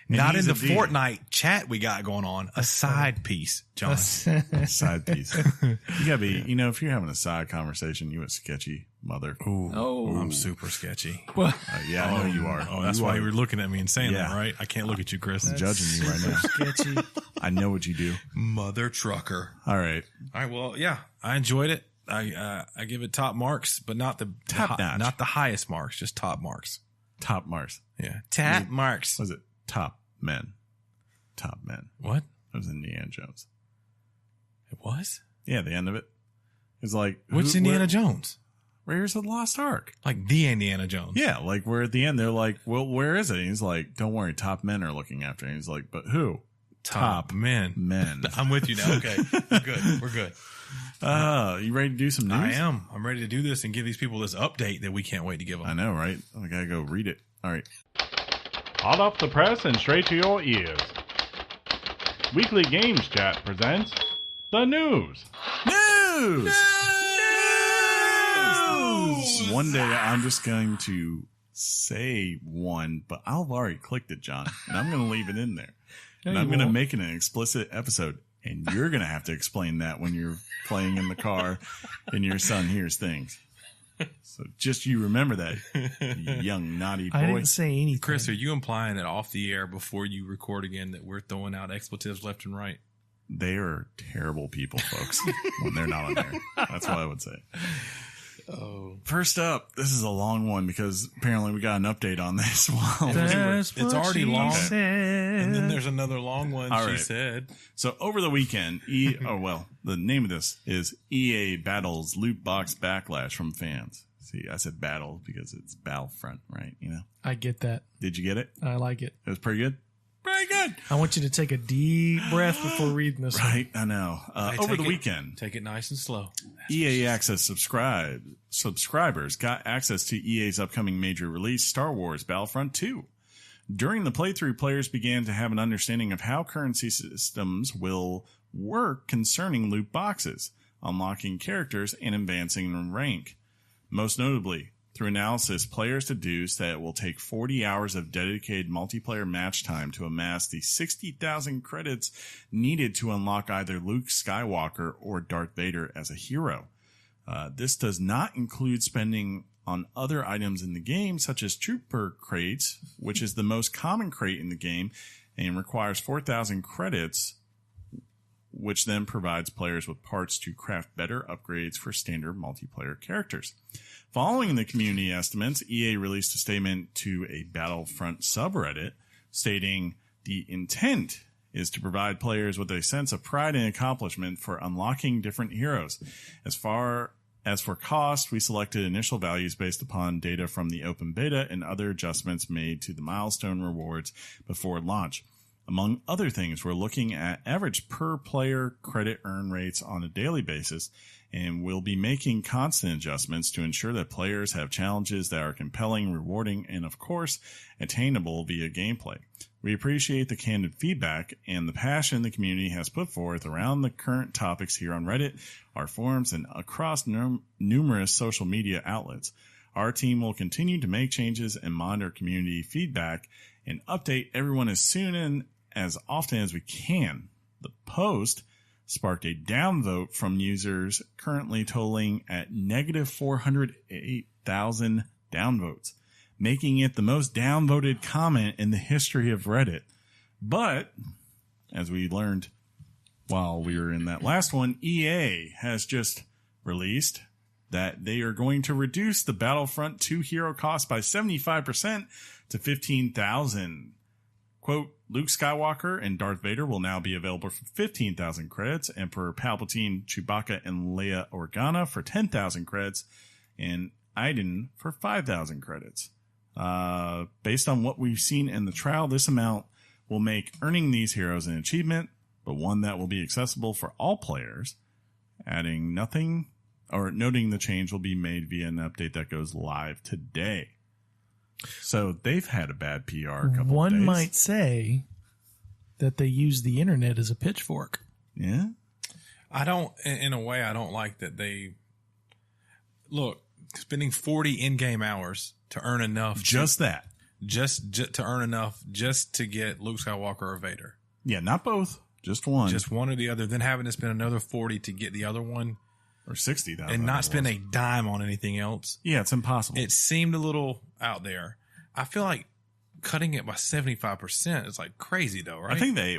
And Not in he's the a D. Fortnite chat we got going on. A side piece, John. Side piece. You gotta be, if you're having a side conversation, you a sketchy mother. Ooh, Oh. I'm super sketchy. Yeah, I know you are. Oh, that's why you were looking at me and saying that, right? I can't look at you, Chris. I'm judging you right now. Sketchy. I know what you do. Mother trucker. All right. All right. Well, yeah, I enjoyed it. I give it top marks, but not the Top notch. not the highest marks, just top marks. Top Mars. Yeah, top marks. Was it Top Men? Top Men. What? That was Indiana Jones. It was? Yeah, the end of it. It's like Which Indiana Jones? Raiders of the Lost Ark. Like the Indiana Jones. Yeah, like we're at the end. They're like, well, where is it? And he's like, don't worry, top men are looking after him. He's like, but who? Top men. Men. I'm with you now. Okay. We're good. We're good. You ready to do some news? I am. I'm ready to do this and give these people this update that we can't wait to give them. I know, right? I gotta go read it. All right. Hot off the press and straight to your ears. Weekly Games Chat presents the news. News! One day I'm just going to say one, but I've already clicked it, John, and I'm going to leave it in there. And I'm going to make it an explicit episode, and you're going to have to explain that when you're playing in the car and your son hears things. So just you remember that, you young naughty boy. I didn't say anything. Chris, are you implying that off the air before you record again that we're throwing out expletives left and right? They are terrible people, folks, when they're not on there. That's what I would say. Oh. First up, this is a long one because apparently we got an update on this while That's It's what already she long. said. And then there's another long one, All she right. said. So over the weekend, the name of this is EA battles loot box backlash from fans. See, I said battle because it's Battlefront, right? I get that. Did you get it? I like it. It was pretty good. Very good. I want you to take a deep breath before reading this. Right, I know. Over the weekend, Take it nice and slow. EA Access subscribers got access to EA's upcoming major release, Star Wars Battlefront II. During the playthrough, players began to have an understanding of how currency systems will work concerning loot boxes, unlocking characters, and advancing in rank. Most notably, through analysis, players deduced that it will take 40 hours of dedicated multiplayer match time to amass the 60,000 credits needed to unlock either Luke Skywalker or Darth Vader as a hero. This does not include spending on other items in the game, such as Trooper Crates, which is the most common crate in the game and requires 4,000 credits, which then provides players with parts to craft better upgrades for standard multiplayer characters. Following the community estimates, EA released a statement to a Battlefront subreddit stating the intent is to provide players with a sense of pride and accomplishment for unlocking different heroes, as As for cost, we selected initial values based upon data from the open beta and other adjustments made to the milestone rewards before launch. Among other things, we're looking at average per player credit earn rates on a daily basis, and we'll be making constant adjustments to ensure that players have challenges that are compelling, rewarding, and of course, attainable via gameplay. We appreciate the candid feedback and the passion the community has put forth around the current topics here on Reddit, our forums, and across numerous social media outlets. Our team will continue to make changes and monitor community feedback and update everyone as soon and as often as we can. The post sparked a downvote from users, currently totaling at negative 408,000 downvotes, making it the most downvoted comment in the history of Reddit. But, as we learned while we were in that last one, EA has just released that they are going to reduce the Battlefront 2 hero cost by 75% to 15,000. Quote, Luke Skywalker and Darth Vader will now be available for 15,000 credits, Emperor Palpatine, Chewbacca, and Leia Organa for 10,000 credits, and Iden for 5,000 credits. Based on what we've seen in the trial, this amount will make earning these heroes an achievement, but one that will be accessible for all players. Noting the change will be made via an update that goes live today. So they've had a bad PR a couple of days. One might say that they use the internet as a pitchfork. Yeah. In a way, I don't like that they look spending 40 in-game hours to earn enough. Just to earn enough just to get Luke Skywalker or Vader. Yeah, not both. Just one. Just one or the other. Then having to spend another 40 to get the other one. Or 60,000. And not spend a dime on anything else. Yeah, it's impossible. It seemed a little out there. I feel like cutting it by 75% is like crazy though, right? I think they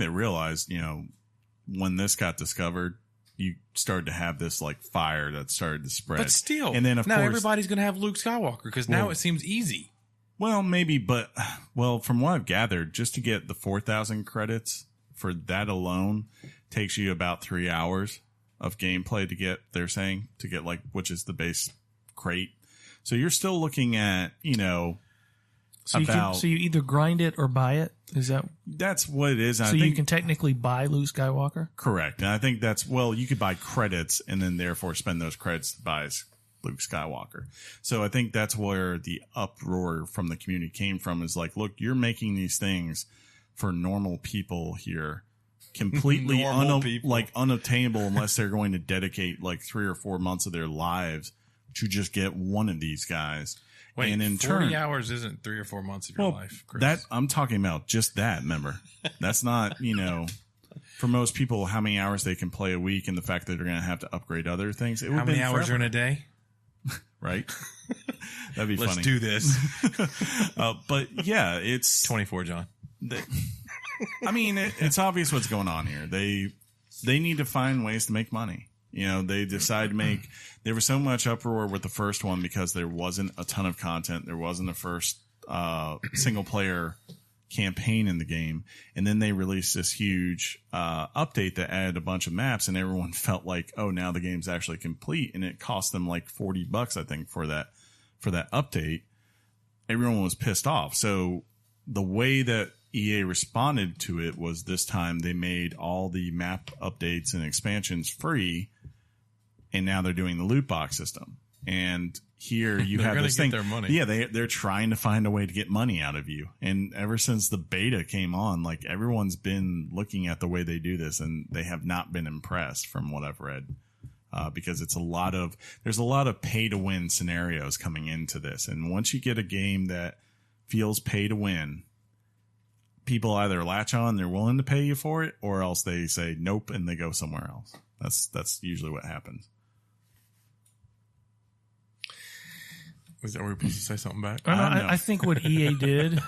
realized, when this got discovered, you started to have this like fire that started to spread. But still, and then of course everybody's going to have Luke Skywalker because now it seems easy. Well, maybe, but from what I've gathered, just to get the 4,000 credits for that alone takes you about 3 hours of gameplay to get, they're saying, which is the base crate. So you're still looking at, so you either grind it or buy it? That's what it is. So you can technically buy Luke Skywalker? Correct. And I think you could buy credits and then therefore spend those credits to buy Luke Skywalker. So I think that's where the uproar from the community came from, is like, look, you're making these things for normal people here. Completely unobtainable unless they're going to dedicate like 3 or 4 months of their lives to just get one of these guys. Wait, and in 40 hours isn't 3 or 4 months of your life, Chris. That I'm talking about just that, remember. That's not, for most people, how many hours they can play a week and the fact that they're going to have to upgrade other things. How many hours are in a day? Right? That'd be funny. Let's do this. But yeah, it's 24, John. It's obvious what's going on here. They need to find ways to make money. They decide to make. There was so much uproar with the first one because there wasn't a ton of content. There wasn't a first single player campaign in the game, and then they released this huge update that added a bunch of maps, and everyone felt like, oh, now the game's actually complete, and it cost them like $40, I think, for that update. Everyone was pissed off. So the way that EA responded to it was this time they made all the map updates and expansions free, and now they're doing the loot box system. And here you have this thing. Their money. Yeah, they're trying to find a way to get money out of you. And ever since the beta came on, like, everyone's been looking at the way they do this, and they have not been impressed from what I've read. Because there's a lot of pay to win scenarios coming into this. And once you get a game that feels pay to win, people either latch on, they're willing to pay you for it, or else they say nope and they go somewhere else. That's usually what happens. Was that where we supposed to say something back? I think what EA did,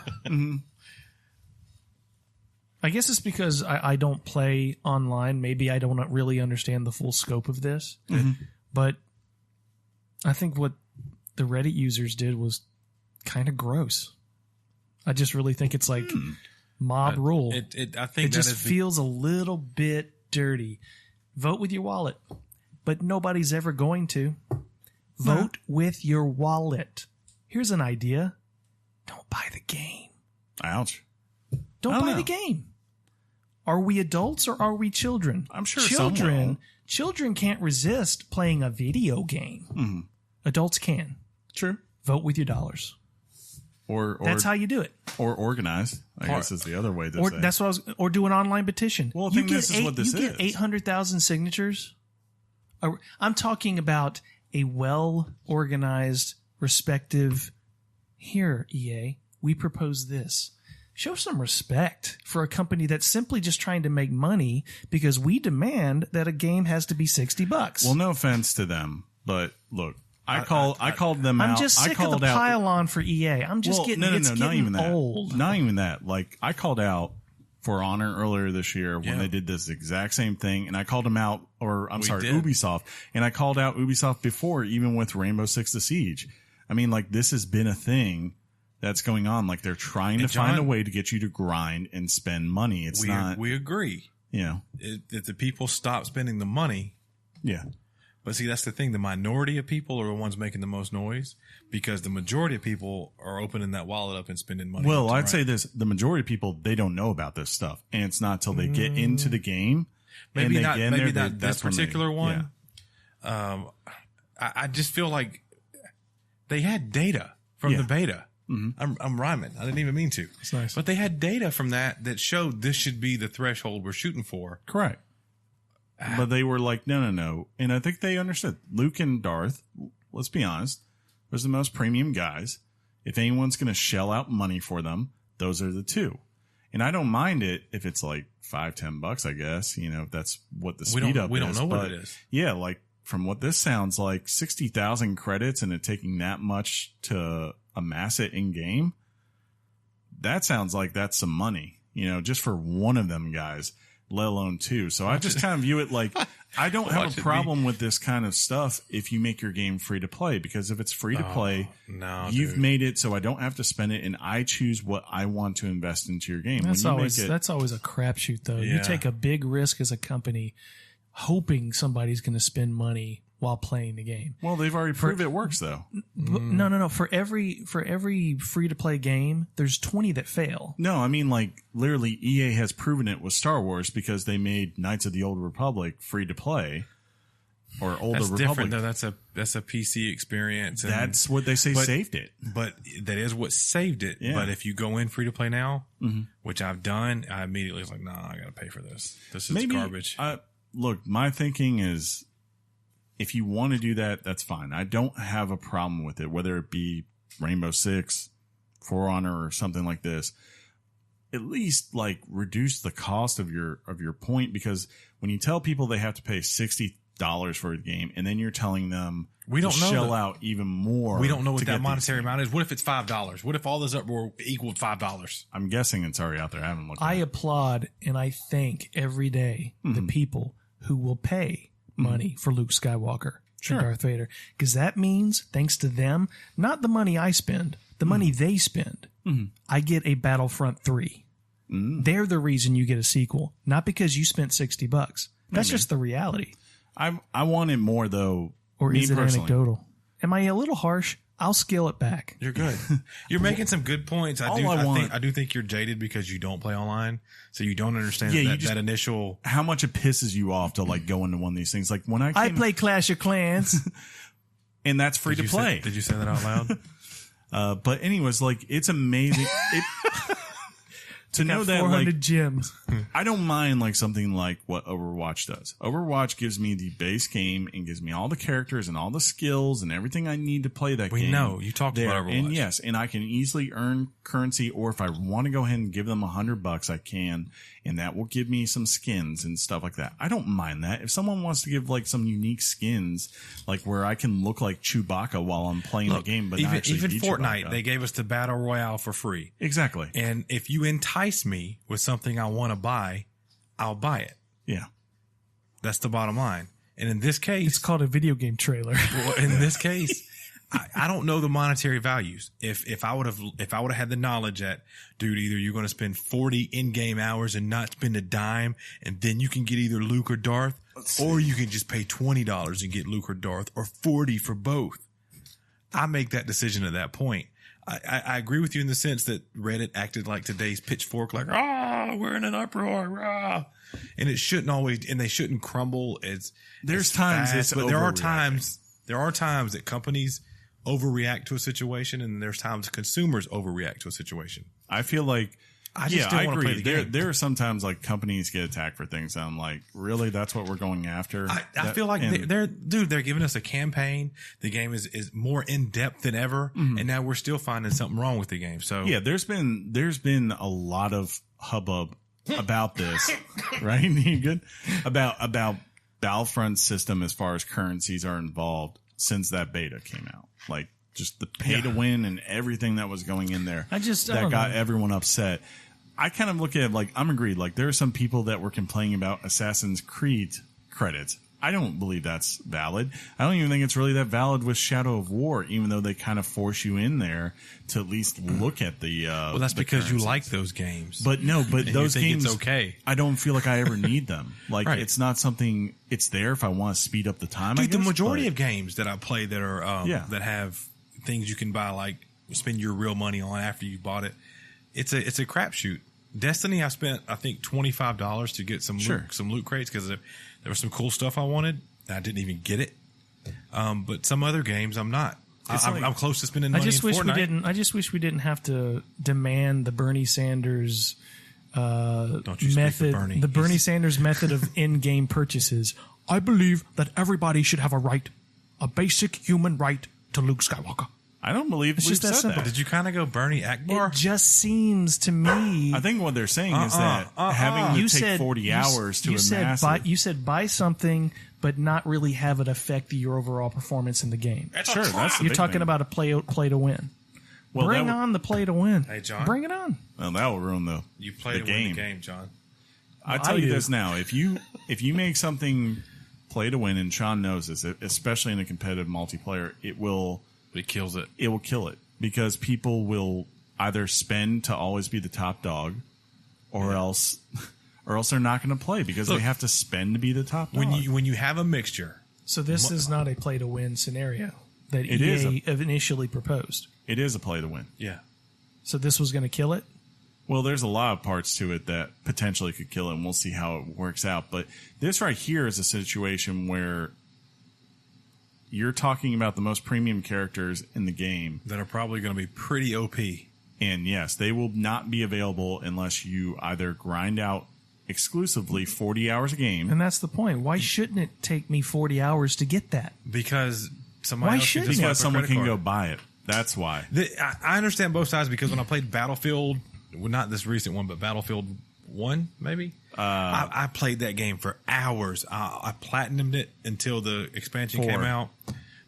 I guess it's because I don't play online. Maybe I don't really understand the full scope of this. Mm-hmm. But I think what the Reddit users did was kind of gross. I just really think it's like mob rule. I think it just feels a little bit dirty. Vote with your wallet. but nobody's ever going to. Vote with your wallet. Here's an idea. Don't buy the game. Ouch. Don't buy the game. Are we adults or are we children? I'm sure Children can't resist playing a video game. Mm-hmm. Adults can. True. Vote with your dollars. Or that's how you do it. Or organize, I guess is the other way to say. That's what or do an online petition. Well, I think this is what this is. You get 800,000 signatures. I'm talking about a well-organized, respective. Here, EA, we propose this. Show some respect for a company that's simply just trying to make money because we demand that a game has to be $60. Well, no offense to them, but look, I called them out. I'm just sick of the pile-on for EA. I'm just getting not even that. Old. Not even that. Like, I called out For Honor earlier this year when they did this exact same thing, and I called them out, Ubisoft, and I called out Ubisoft before, even with Rainbow Six The Siege. I mean, like, this has been a thing that's going on. Like, they're trying to find a way to get you to grind and spend money. We agree. Yeah. If the people stop spending the money. Yeah. But see, that's the thing. The minority of people are the ones making the most noise because the majority of people are opening that wallet up and spending money. Well, I'd say this. The majority of people, they don't know about this stuff. And it's not till they get into the game. Maybe not this particular one. Yeah. I just feel like they had data from the beta. Mm-hmm. I'm rhyming. I didn't even mean to. That's nice. But they had data from that showed this should be the threshold we're shooting for. Correct. But they were like, no. And I think they understood. Luke and Darth, let's be honest, was the most premium guys. If anyone's going to shell out money for them, those are the two. And I don't mind it if it's like $5-10, I guess. You know, if that's what the speed up is. We don't know what it is. Yeah, like from what this sounds like, 60,000 credits and it taking that much to amass it in game. That sounds like that's some money, you know, just for one of them guys. Let alone two. So I just kind of view it like I don't have a problem with this kind of stuff if you make your game free to play, because if it's free to play, you've made it so I don't have to spend it and I choose what I want to invest into your game. That's always a crapshoot though. Yeah. You take a big risk as a company hoping somebody's going to spend money while playing the game. Well, they've already proved it works though. No. For every free to play game, there's 20 that fail. No, I mean like literally EA has proven it with Star Wars because they made Knights of the Old Republic free to play. Or Older Republic. Different though. That's a PC experience. And, that's what they say saved it. But that is what saved it. Yeah. But if you go in free to play now, which I've done, I immediately was like, nah, I got to pay for this. This is garbage. Look, my thinking is, if you want to do that, that's fine. I don't have a problem with it, whether it be Rainbow Six, For Honor, or something like this. At least like reduce the cost of your point, because when you tell people they have to pay $60 for a game, and then you're telling them shell out even more. We don't know what that monetary amount is. What if it's $5? What if all those were equal $5? I'm guessing it's already out there. I haven't looked. I applaud and I thank every day the people who will pay money for Luke Skywalker and Darth Vader, because that means, thanks to them, not the money I spend, the money they spend, I get a Battlefront 3. They're the reason you get a sequel, not because you spent $60. That's just the reality. I want it more though. Or is it anecdotal? Am I a little harsh? I'll scale it back. You're good. You're making some good points. I do think you're jaded because you don't play online, so you don't understand that initial. How much it pisses you off to like go into one of these things. Like when I play Clash of Clans, and that's free to play. Did you say that out loud? But anyways, like it's amazing. To know that 400 gems. I don't mind like something like what Overwatch does. Overwatch gives me the base game and gives me all the characters and all the skills and everything I need to play that game. We know. You talked about Overwatch. And yes, and I can easily earn currency, or if I want to go ahead and give them $100, I can, and that will give me some skins and stuff like that. I don't mind that. If someone wants to give like some unique skins, like where I can look like Chewbacca while I'm playing the game, but not actually even be Fortnite, Chewbacca. they gave us the Battle Royale for free. Exactly. And if you entice me with something I want to buy, I'll buy it. Yeah. That's the bottom line. And in this case, it's called a video game trailer. Well, in this case, I don't know the monetary values. If I would have had the knowledge that, dude, either you're going to spend 40 in-game hours and not spend a dime, and then you can get either Luke or Darth, or you can just pay $20 and get Luke or Darth, or 40 for both. I make that decision at that point. I agree with you in the sense that Reddit acted like today's Pitchfork, like, we're in an uproar, and it shouldn't always, and they shouldn't crumble. There's times fast, it's but there are times that companies overreact to a situation, and there's times consumers overreact to a situation. I feel like, I just don't want to play the game. There are sometimes like companies get attacked for things. And I'm like, really? That's what we're going after? I feel like they're giving us a campaign. The game is more in depth than ever, and now we're still finding something wrong with the game. So yeah, there's been a lot of hubbub about this, right? You good? About Battlefront's system as far as currencies are involved since that beta came out. Like just the pay to win and everything that was going in there. I got everyone upset. I kind of look at it like, I'm agreed. Like there are some people that were complaining about Assassin's Creed credits. I don't believe that's valid. I don't even think it's really that valid with Shadow of War, even though they kind of force you in there to at least look at the well, that's because you like those games. But those games, it's okay. I don't feel like I ever need them. Like Right. it's not something. It's there if I want to speed up the time. Dude, I guess, the majority of games that I play that are Yeah. that have things you can buy, like spend your real money on after you bought it. It's a crapshoot. Destiny, I spent I think $25 to get some loot crates because there was some cool stuff I wanted. And I didn't even get it. But some other games, I'm not. I'm close to spending money in Fortnite. I just wish we didn't have to demand the Bernie Sanders method. The Bernie Sanders method of in-game purchases. I believe that everybody should have a basic human right to Luke Skywalker. I don't believe It's we've just that said simple. that. Did you kind of go Bernie Akbar? It just seems to me. I think what they're saying is that having to take 40 hours to amass it. You said buy something, but not really have it affect your overall performance in the game. Sure, that's the You're big talking thing. about a play to win. Well, Bring on the play to win. Hey, John. Bring it on. Well, that will ruin the play the to win the game, John. I tell you this now: if you make something play to win, and Sean knows this, especially in a competitive multiplayer, it kills it. It will kill it because people will either spend to always be the top dog, or else they're not going to play because they have to spend to be the top dog. When you have a mixture. So this is not a play to win scenario that It EA initially proposed. It is a play to win. Yeah. So this was going to kill it? Well, there's a lot of parts to it that potentially could kill it, and we'll see how it works out. But this right here is a situation where you're talking about the most premium characters in the game that are probably going to be pretty OP. And yes, they will not be available unless you either grind out exclusively 40 hours a game. And that's the point. Why shouldn't it take me 40 hours to get that? Because somebody Why else can shouldn't just it? Because swipe a someone credit can card. go buy it. That's why. I understand both sides because when I played Battlefield, well, not this recent one, but Battlefield 1, maybe, I played that game for hours. I platinumed it until the expansion came out,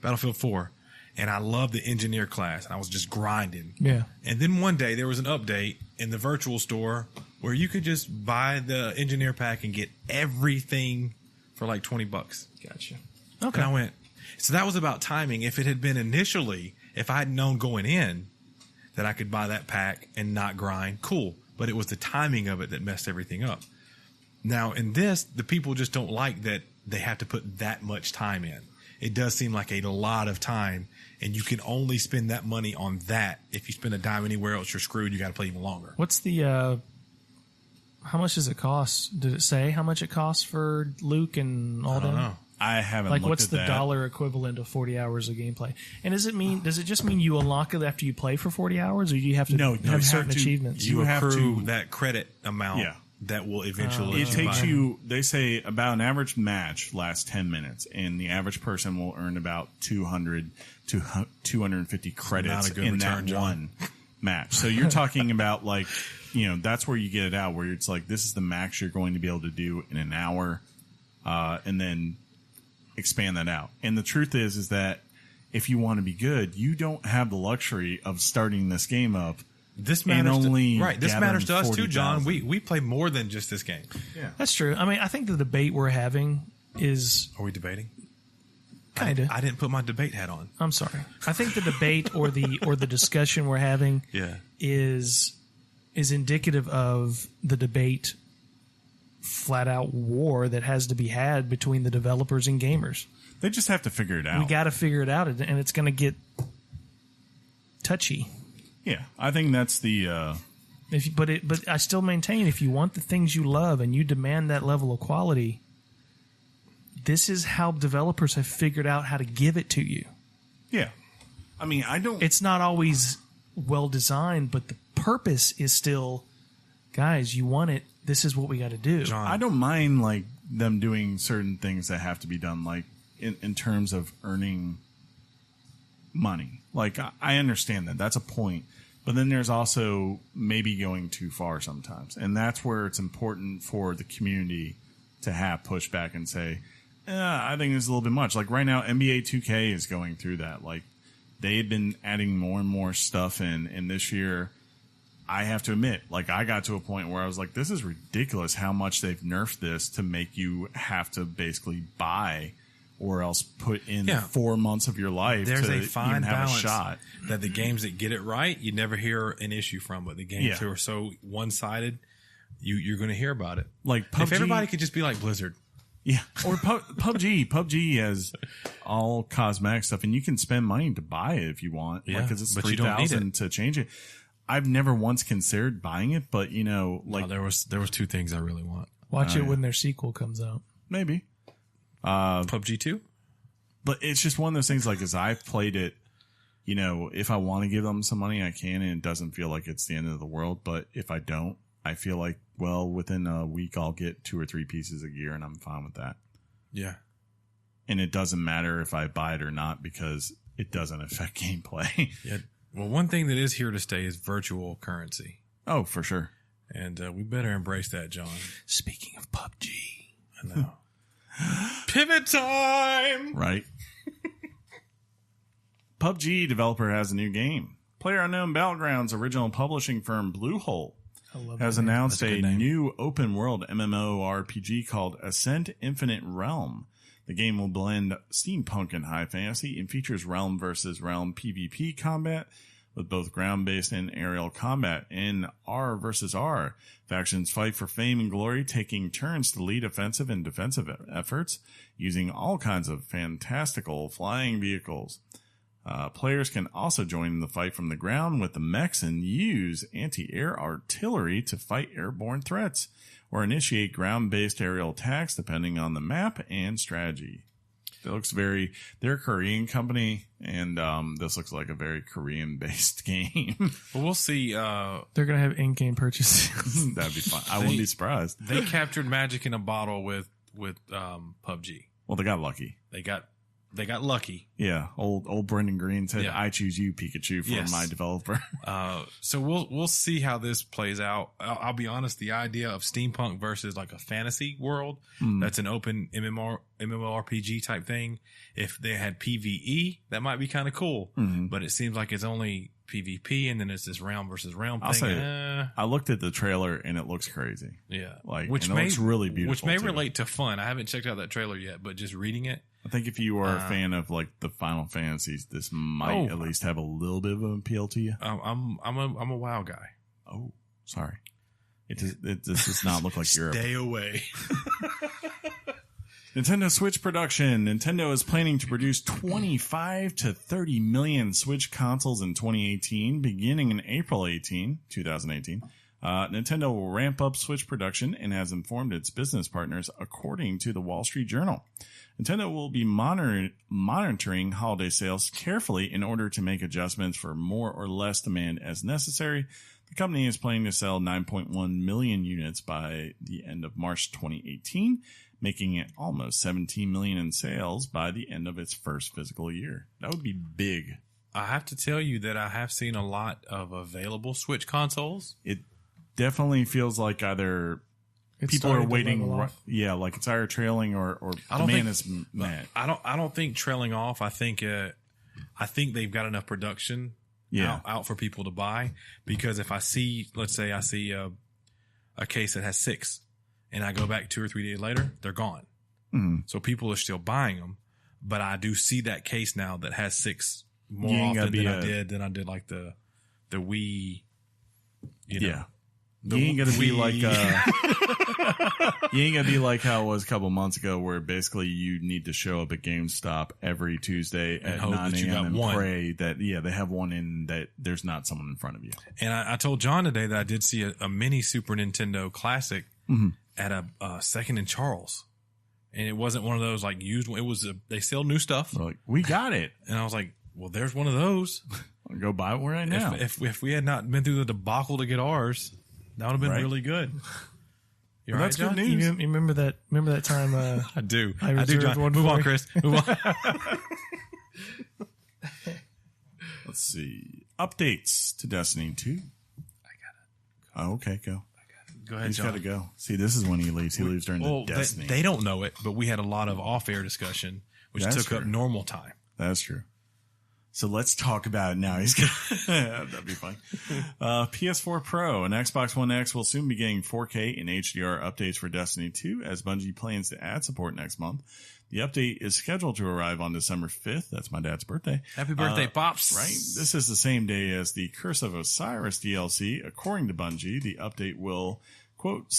Battlefield 4. And I loved the engineer class, and I was just grinding. Yeah. And then one day there was an update in the virtual store where you could just buy the engineer pack and get everything for like $20. Gotcha. Okay. And I went, so that was about timing. If it had been initially, if I had known going in that I could buy that pack and not grind, cool. But it was the timing of it that messed everything up. Now, in this, the people just don't like that they have to put that much time in. It does seem like a lot of time, and you can only spend that money on that. If you spend a dime anywhere else, you're screwed. You got to play even longer. What's the how much does it cost? Did it say how much it costs for Luke and all that? I don't know. I haven't Like, looked what's at the that. dollar equivalent of 40 hours of gameplay? And does it just mean you unlock it after you play for 40 hours, or do you have to have certain achievements? You have accrue to- that credit amount that will eventually let It you takes buy. you, they say, about an average match lasts 10 minutes, and the average person will earn about 200 to 250 credits Not a good in return, that John. one match. So you're talking about, like, that's where you get it out, where it's like, this is the max you're going to be able to do in an hour, and then expand that out. And the truth is that if you want to be good, you don't have the luxury of starting this game up. This matters only This matters to us too, John. 40,000. We play more than just this game. Yeah. That's true. I mean, I think the debate we're having is, Are we debating? Kinda. I didn't put my debate hat on. I'm sorry. I think the debate or the discussion we're having is indicative of the debate, flat out war that has to be had between the developers and gamers. They just have to figure it out. We got to figure it out, and it's going to get touchy. Yeah, I think that's the. But I still maintain, if you want the things you love and you demand that level of quality, this is how developers have figured out how to give it to you. Yeah, I mean, I don't. It's not always well designed, but the purpose is still, guys, you want it. This is what we got to do. John, I don't mind like them doing certain things that have to be done, like in terms of earning money. Like I understand that. That's a point. But then there's also maybe going too far sometimes. And that's where it's important for the community to have pushback and say, I think it's a little bit much. Like right now, NBA 2K is going through that. Like they've been adding more and more stuff in. And this year, I have to admit, like I got to a point where I was like, this is ridiculous how much they've nerfed this to make you have to basically buy or else put in 4 months of your life there's to a fine even have balance a shot. That the games that get it right, you never hear an issue from, but the games who are so one-sided, you're going to hear about it. Like PUBG, if everybody could just be like Blizzard. Yeah, or PUBG. PUBG has all cosmetic stuff, and you can spend money to buy it if you want. Yeah, because it's but you don't need $3,000 it. to change it. I've never once considered buying it, but Like there was two things I really want. Watch it when their sequel comes out. maybe. PUBG 2? But it's just one of those things. Like as I've played it, if I want to give them some money, I can, and it doesn't feel like it's the end of the world. But if I don't, I feel like, well, within a week, I'll get 2 or 3 pieces a gear, and I'm fine with that. Yeah. And it doesn't matter if I buy it or not because it doesn't affect gameplay. Yeah. Well, one thing that is here to stay is virtual currency. Oh, for sure. And we better embrace that, John. Speaking of PUBG, I know. Pivot time! Right. PUBG developer has a new game. PlayerUnknown Battlegrounds original publishing firm Bluehole has announced a new open world MMORPG called Ascent Infinite Realm. The game will blend steampunk and high fantasy and features realm versus realm PvP combat with both ground-based and aerial combat. In R versus R, factions fight for fame and glory, taking turns to lead offensive and defensive efforts using all kinds of fantastical flying vehicles. Players can also join the fight from the ground with the mechs and use anti-air artillery to fight airborne threats or initiate ground-based aerial attacks depending on the map and strategy. It looks they're a Korean company, and this looks like a very Korean-based game. Well, we'll see. they're going to have in-game purchases. That'd be fun. I wouldn't be surprised. They captured magic in a bottle with PUBG. Well, they got lucky. They got lucky. Yeah, old Brendan Green said, Yeah. "I choose you, Pikachu, for my developer." So we'll see how this plays out. I'll be honest. The idea of steampunk versus like a fantasy world that's an open MMORPG type thing. If they had PvE, that might be kind of cool. But it seems like it's only PvP, and then it's this realm versus realm thing. I'll say, I looked at the trailer and it looks crazy. Yeah, Which looks really beautiful. Which may too. relate to fun. I haven't checked out that trailer yet, but just reading it. I think if you are a fan of like the Final Fantasies, this might at least have a little bit of an appeal to you. I'm a WoW guy. Oh, sorry. This does not look like Europe. Stay away. Nintendo Switch production. Nintendo is planning to produce 25 to 30 million Switch consoles in 2018, beginning in April 2018. Nintendo will ramp up Switch production and has informed its business partners, according to the Wall Street Journal. Nintendo will be monitoring holiday sales carefully in order to make adjustments for more or less demand as necessary. The company is planning to sell 9.1 million units by the end of March 2018, making it almost 17 million in sales by the end of its first fiscal year. That would be big. I have to tell you that I have seen a lot of available Switch consoles. It definitely feels like either people are waiting. Yeah, like it's either trailing or demand is met. I don't think trailing off. I think they've got enough production out for people to buy, because if I see, let's say I see a case that has 6 and I go back 2 or 3 days later, they're gone. So people are still buying them, but I do see that case now that has 6 more You ain't often gotta than I did like the Wii. You know, Yeah. You ain't gonna be like you ain't gonna be like how it was a couple months ago, where basically you need to show up at GameStop every Tuesday at hope 9 that you a.m. got and one. pray that they have one in that there's not someone in front of you. And I told John today that I did see a mini Super Nintendo Classic at a Second and Charles, and it wasn't one of those like used. It was they sell new stuff, We're like, we got it. and I was like, well, there's one of those. I'll go buy it right now. If we had not been through the debacle to get ours, that would have been Right. really good. You Well, all that's right, good John? news. You remember that time? I do. I I do, reserved John. one Move for on, you. Chris. Move on. Let's see. Updates to Destiny 2. I got it. Oh, okay, go. Go ahead, He's John. got to go. See, this is when he leaves. He leaves during the Destiny. They don't know it, but we had a lot of off-air discussion, which That's took up true. normal time. That's true. So let's talk about it now. He's gonna, that'd be fun. PS4 Pro and Xbox One X will soon be getting 4K and HDR updates for Destiny 2 as Bungie plans to add support next month. The update is scheduled to arrive on December 5th. That's my dad's birthday. Happy birthday, Pops. Right? This is the same day as the Curse of Osiris DLC. According to Bungie, the update will, quote,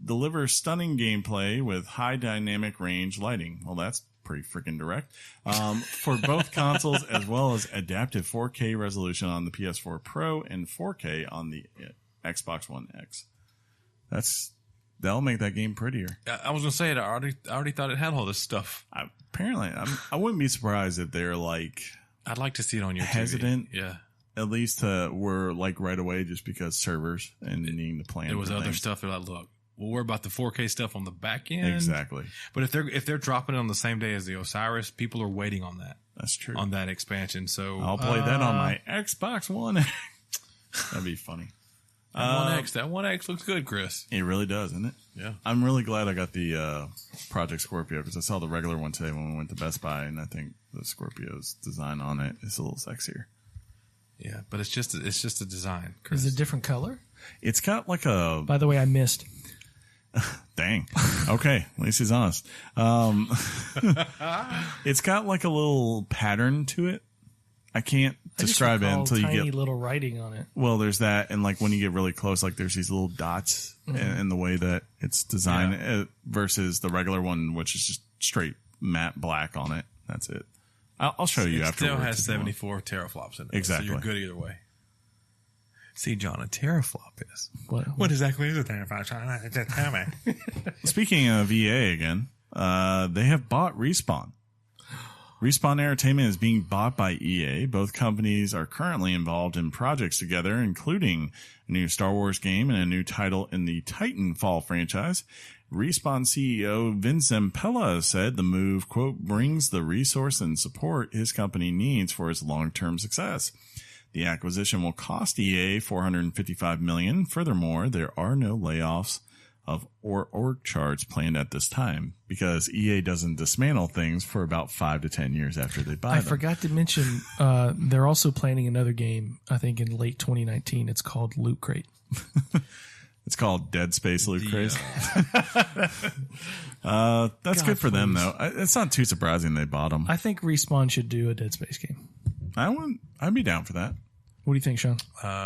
deliver stunning gameplay with high dynamic range lighting. Well, that's pretty freaking direct. For both consoles, as well as adaptive 4K resolution on the PS4 Pro and 4K on the Xbox One X. That'll make that game prettier. I was gonna say it. I already thought it had all this stuff. Apparently, I wouldn't be surprised if they're like I'd like to see it on your hesitant. TV. Yeah, At least we're like right away just because servers and needing to plan. there was for other things. stuff that I look. We'll worry about the 4K stuff on the back end. Exactly. But if they're dropping it on the same day as the Osiris, people are waiting on that. That's true. On that expansion. So I'll play that on my Xbox One. That'd be funny. That One X looks good, Chris. It really does, isn't it? Yeah. I'm really glad I got the Project Scorpio because I saw the regular one today when we went to Best Buy, and I think the Scorpio's design on it is a little sexier. Yeah, but it's just a design, Chris. Is it a different color? It's got like a By the way, I missed. dang. Okay, at least he's honest. It's got like a little pattern to it. I can't describe it until you tiny get. little writing on it. Well, there's that, and like when you get really close, like there's these little dots in the way that it's designed versus the regular one, which is just straight matte black on it. That's it. I'll show you It afterwards. still has if you want. 74 teraflops in it. Exactly. So you're good either way. See, John, a teraflop is. What exactly is a teraflop? Just tell me. Speaking of EA again, they have bought Respawn. Respawn Entertainment is being bought by EA. Both companies are currently involved in projects together, including a new Star Wars game and a new title in the Titanfall franchise. Respawn CEO Vince Zampella said the move, quote, brings the resource and support his company needs for its long-term success. The acquisition will cost EA $455 million. Furthermore, there are no layoffs or org charts planned at this time because EA doesn't dismantle things for about 5 to 10 years after they buy I them. forgot to mention, they're also planning another game, I think in late 2019. It's called Loot Crate. It's called Dead Space Loot Crate. That's good for them, though. It's not too surprising they bought them. I think Respawn should do a Dead Space game. I'd be down for that. What do you think, Sean?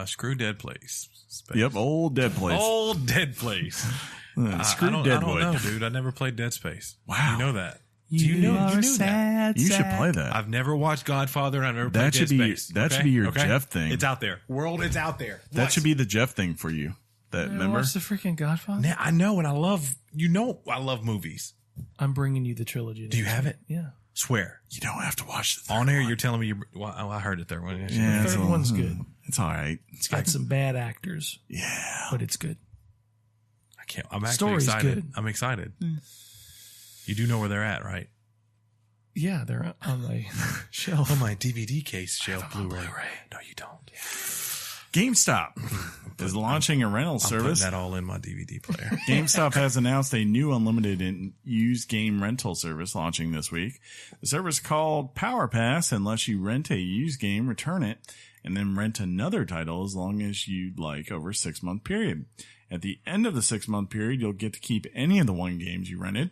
Screw Dead Place. Space. Yep, old Dead Place. Old Dead Place. Screw I don't Deadwood. know, dude. I never played Dead Space. Wow. You know that. You knew are that. sad, You should sad. play that. I've never watched Godfather and I've never played That Dead should be Space. that should be your Jeff thing. It's out there. World, it's out there. That should be the Jeff thing for you. Remember? Watch the freaking Godfather. Now, I know, and I love, I love movies. I'm bringing you the trilogy. Do you have it? Yeah. Swear. You don't have to watch the third On air, one. you're telling me I heard it there. Yeah, The it's third a- one's good. It's all right. It's got some bad actors, Yeah. but it's good. I can't. I'm actually Story's excited. good. I'm excited. You do know where they're at, right? Yeah, they're on my shelf. On my DVD case shelf, Blu-ray. No, you don't. GameStop is launching a rental I'm service. putting that all in my DVD player. GameStop has announced a new unlimited and used game rental service launching this week. The service called Power Pass and lets you rent a used game, return it, and then rent another title as long as you'd like over a 6-month period. At the end of the 6-month period, you'll get to keep any of the 1 games you rented.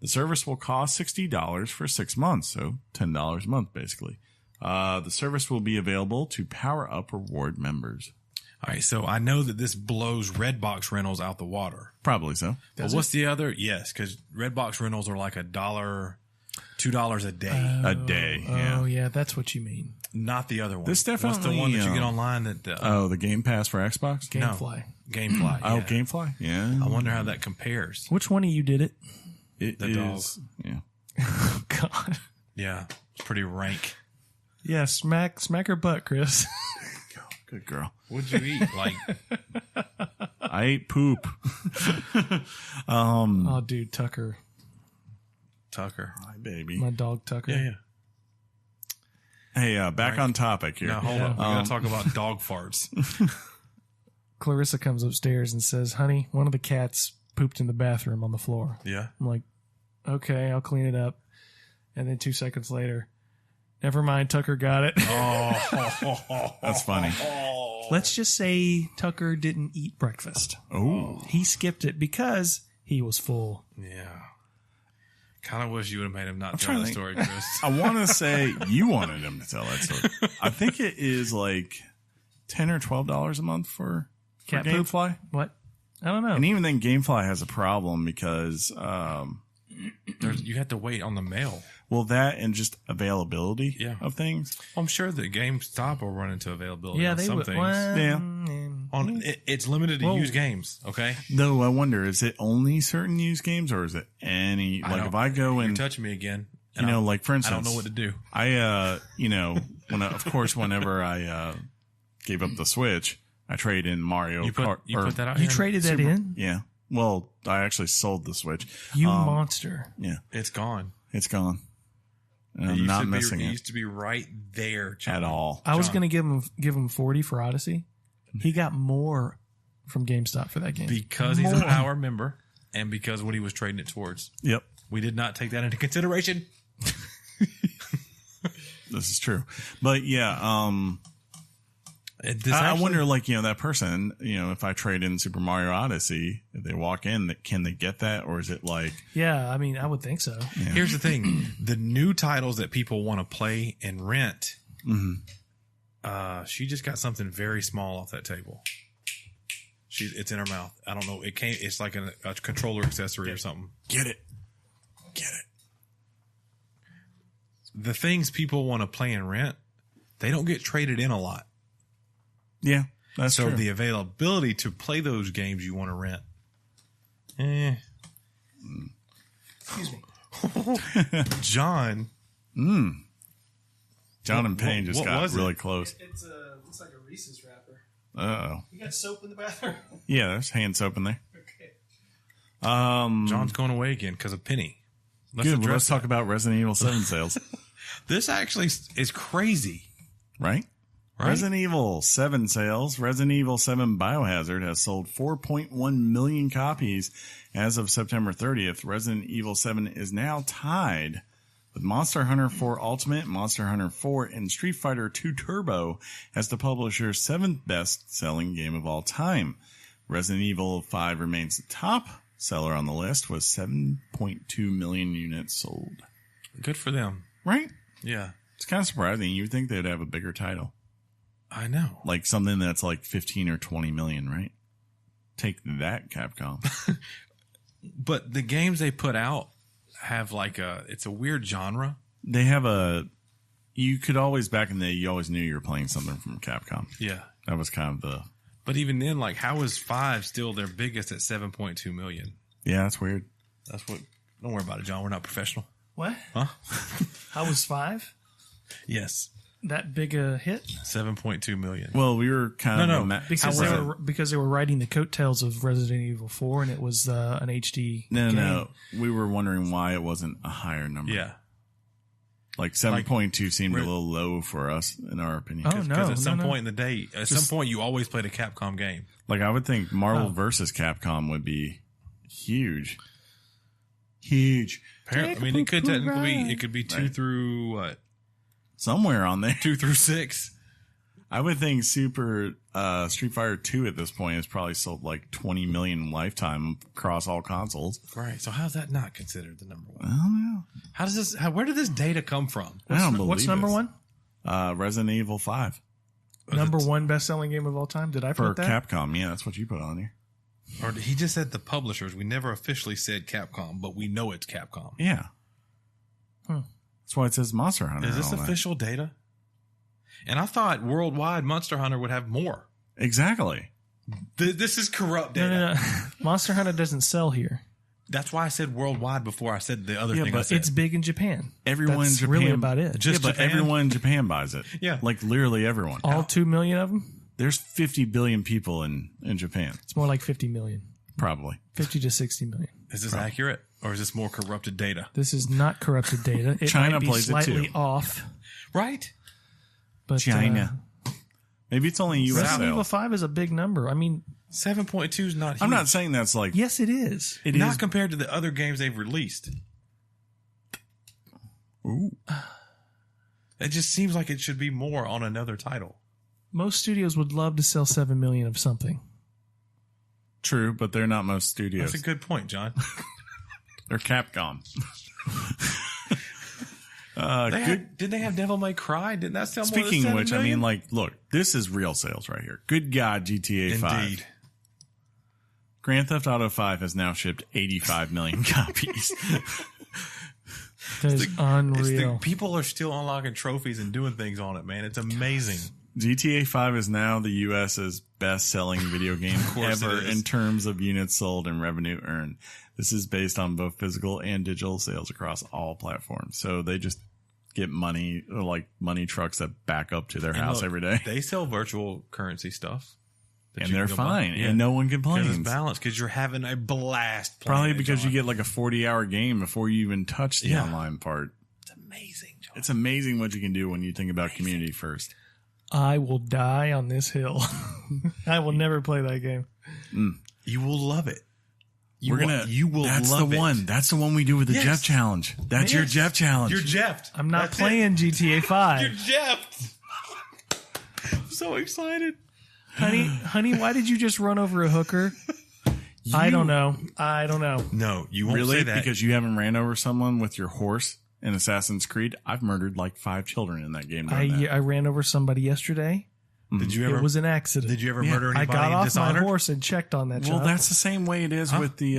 The service will cost $60 for 6 months, so $10 a month, basically. The service will be available to Power Up Reward members. All right, so I know that this blows Redbox rentals out the water. Probably so. But what's the other? Yes, because Redbox rentals are like $1, $2 a day. A day, yeah. Oh, yeah, that's what you mean. Not the other one. This definitely, what's the one that you get online that? The Game Pass for Xbox? Gamefly. Gamefly. Oh, yeah. Gamefly? Yeah. I wonder how that compares. Which one of you did it? It The is, yeah. Oh, God. Yeah, it's pretty rank. Yeah, smack her butt, Chris. Good girl. What'd you eat? Like, I ate poop. Oh, dude, Tucker. Tucker. My baby. My dog, Tucker. Yeah. Hey, back Right. on topic here. Now hold Yeah. up. We gotta talk about dog farts. Clarissa comes upstairs and says, honey, one of the cats pooped in the bathroom on the floor. Yeah. I'm like, okay, I'll clean it up. And then 2 seconds later, never mind, Tucker got it. Oh, That's funny. Let's just say Tucker didn't eat breakfast. Oh. He skipped it because he was full. Yeah. Kind of wish you would have made him not trying tell to the think. story, Chris. I want to say you wanted him to tell that story. I think it is like $10 or $12 a month for Cat poop? Gamefly. What? I don't know. And even then, Gamefly has a problem because, You have to wait on the mail. well, that and just availability Yeah. of things. I'm sure that GameStop will run into availability yeah, on they some would. things. It's limited to Well- used games, okay? Though I wonder, is it only certain used games or is it any? Like if I go You're and touching me again. you know, like for I instance, don't know what to do. I you know, of course, whenever I gave up the Switch, I trade in Mario Kart. You put that out You here? traded that in? Yeah. Well, I actually sold the Switch. You monster. Yeah, It's gone. it's gone. And It I'm used not to be- missing It it used to be right there, John. at all. I was John. going to give him 40 for Odyssey. He got more from GameStop for that game. Because he's a More. Power member and because what he was trading it towards. Yep, We did not take that into consideration. this is true. But yeah, This I actually- wonder, like, you know, that person, you know, if I trade in Super Mario Odyssey, if they walk in, can they get that, or is it like? Yeah, I mean, I would think so. Here's the thing: the new titles that people want to play and rent. She just got something very small off that table. It's in her mouth. I don't know. It's like a controller accessory or something. Get it. The things people want to play and rent, they don't get traded in a lot. Yeah, that's So true. the availability to play those games you want to rent. Excuse me. John, John and Payne just what got was it? really close. It's looks like a Reese's wrapper. Oh, You got soap in the bathroom? yeah, there's hand soap in there. Okay. John's going away again because of Penny. Good. Well, address let's talk about Resident Evil 7 sales, This actually is crazy. right? Right? Resident Evil 7 sales. Resident Evil 7 Biohazard has sold 4.1 million copies as of September 30th. Resident Evil 7 is now tied with Monster Hunter 4 Ultimate, Monster Hunter 4, and Street Fighter 2 Turbo as the publisher's 7th best-selling game of all time. Resident Evil 5 remains the top seller on the list with 7.2 million units sold. Good for them. Right? Yeah, It's kind of surprising. You'd think they'd have a bigger title. I know. Like something that's like 15 or 20 million, right? Take that, Capcom. But the games they put out have it's a weird genre. They have you could always, back in the day, you always knew you were playing something from Capcom. Yeah. That was kind of But even then, how is 5 still their biggest at 7.2 million? yeah, that's weird. That's what. Don't worry about it, John. We're not professional. What? Huh? How was 5? Yes. That big a hit? 7.2 million. Well, we were kind No, of no, Because how was they were riding the coattails of Resident Evil 4, and it was an HD game. No. We were wondering why it wasn't a higher number. Yeah. Like 7.2 seemed a little low for us, in our opinion. Oh, no. Because at some no. point in the day, some point, you always played a Capcom game. Like, I would think Marvel Oh. versus Capcom would be huge. Huge. Apparently, I mean, it could technically be. It could be 2 Right. through what? Somewhere on there. 2 through 6. I would think Street Fighter 2 at this point has probably sold like 20 million lifetime across all consoles. Right. So how's that not considered the number one? I don't know. How does this? Where did this data come from? I don't believe What's number this. one? Resident Evil 5 Number one best-selling game of all time. Did I for put that? Capcom. Yeah, that's what you put on here. Or he just said the publishers. We never officially said Capcom, but we know it's Capcom. Yeah. That's why it says Monster Hunter. Is this and all official data? And I thought worldwide Monster Hunter would have more. that. Exactly. This is corrupt data. No. Monster Hunter doesn't sell here. That's why I said worldwide before I said the other Yeah, thing I but said. It's big in Japan. Everyone That's in Japan, really about it. Just but Japan? everyone in Japan buys it. Yeah. Like literally everyone. All 2 million of them? There's 50 billion people in Japan. It's more like 50 million. Probably. 50 to 60 million. Is this accurate? Or is this more corrupted data? This is not corrupted data. It China might be plays it slightly too. off. Right? But China. Maybe it's only U.S. Resident Evil sales. 5 is a big number. I mean, 7.2 is not huge. I'm not saying that's like yes, it is. it not is. compared to the other games they've released. Ooh. It just seems like it should be more on another title. Most studios would love to sell 7 million of something. True, but they're not most studios. That's a good point, John. They're Capcom. Did they have Devil May Cry? Didn't that sell more than Speaking of 7 which, I million? mean, like, look, this is real sales right here. Good God, GTA 5. Indeed. Grand Theft Auto 5 has now shipped 85 million copies. That is unreal. People are still unlocking trophies and doing things on it, man. It's amazing. GTA 5 is now the U.S.'s best-selling video game course ever it is. in terms of units sold and revenue earned. This is based on both physical and digital sales across all platforms. So they just get money, like money trucks that back up to their house Look, every day. They sell virtual currency stuff. that And you they're can go buy. fine. Yeah. And no one complains. Because it's balanced. Because you're having a blast playing Probably it, because John. you get like a 40-hour game before you even touch the Yeah. online part. It's amazing, John. It's amazing what you can do when you think about community first. I will die on this hill. I will never play that game. You will love it. You You will. That's love the it. one. That's the one we do with the Yes. Jeff challenge. That's your Yes. Jeff challenge. You're Jeffed. I'm not That's playing GTA You're 5. Jeffed. I'm so excited. Honey, why did you just run over a hooker? I don't know. No, you won't Really? say that. Because you haven't ran over someone with your horse in Assassin's Creed? I've murdered like 5 children in that game. doing that. I ran over somebody yesterday. Did you ever? It was an accident. Did you ever Yeah. murder I anybody got in off Dishonored? my horse and checked on that Well, child. that's the same way it is with the.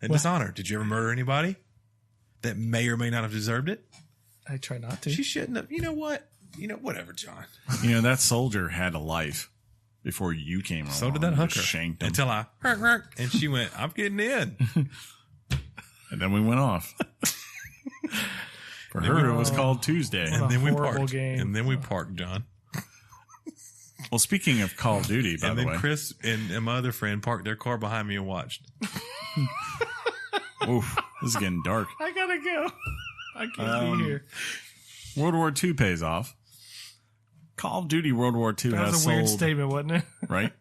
In Dishonored, did you ever murder anybody that may or may not have deserved it? I try not to. She shouldn't have. You know what? Whatever, John. That soldier had a life before you came along. So did that and hooker. Shanked him. Until I and she went, I'm getting in. And then we went off. For her, it was called Tuesday. What a And then we horrible parked. game. And then we parked, John. Well, speaking of Call of Duty, by And the then way. Chris and my other friend parked their car behind me and watched. Oof, this is getting dark. I gotta go. I can't be here. World War II pays off. Call of Duty World War II That has was a weird sold, statement, wasn't it? right?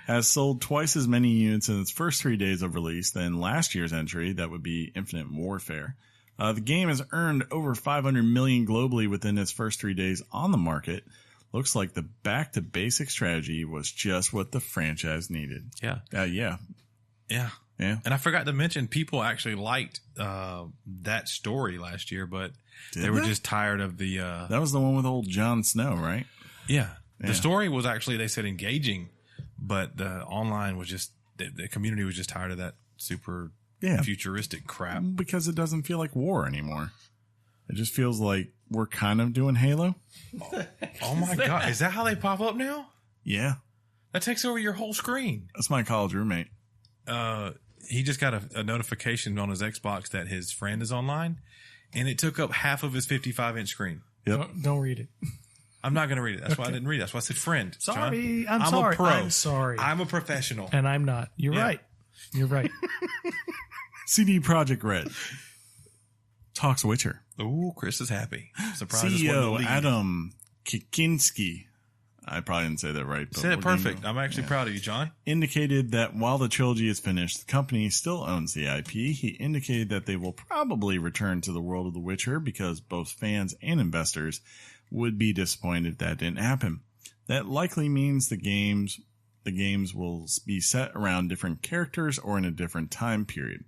Has sold twice as many units in its first 3 days of release than last year's entry. That would be Infinite Warfare. The game has earned over 500 million globally within its first 3 days on the market. Looks like the back to basic strategy was just what the franchise needed. Yeah. Yeah. Yeah. Yeah. And I forgot to mention, people actually liked that story last year, but they were just tired of the. That was the one with old Jon Snow, right? Yeah. Yeah. The story was actually, they said, engaging, but the online was just, the community was just tired of that super futuristic crap. Because it doesn't feel like war anymore. It just feels like we're kind of doing Halo. Oh my God. Is that how they pop up now? Yeah. That takes over your whole screen. That's my college roommate. He just got a notification on his Xbox that his friend is online, and it took up half of his 55-inch screen. Yep. Don't read it. I'm not going to read it. That's why I didn't read it. That's why I said friend. Sorry. John. I'm sorry. a pro. I'm sorry. I'm a professional. And I'm not. You're Yeah. right. You're right. CD Projekt Red talks Witcher. Ooh, Chris is happy. Surprised this wasn't the CEO lead. Adam Kikinski, I probably didn't say that right. But Said it we're gonna perfect. go- I'm actually proud of you, John. indicated that while the trilogy is finished, the company still owns the IP. He indicated that they will probably return to the world of The Witcher because both fans and investors would be disappointed if that didn't happen. That likely means the games will be set around different characters or in a different time period.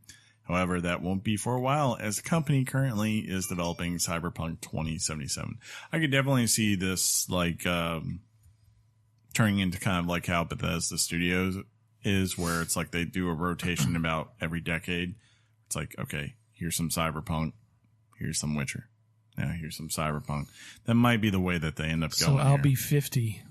However, that won't be for a while, as the company currently is developing Cyberpunk 2077. I could definitely see this like turning into kind of like how Bethesda Studios is, where it's like they do a rotation about every decade. It's like, okay, here's some Cyberpunk, here's some Witcher, now here's some Cyberpunk. That might be the way that they end up going. So I'll here. be 50.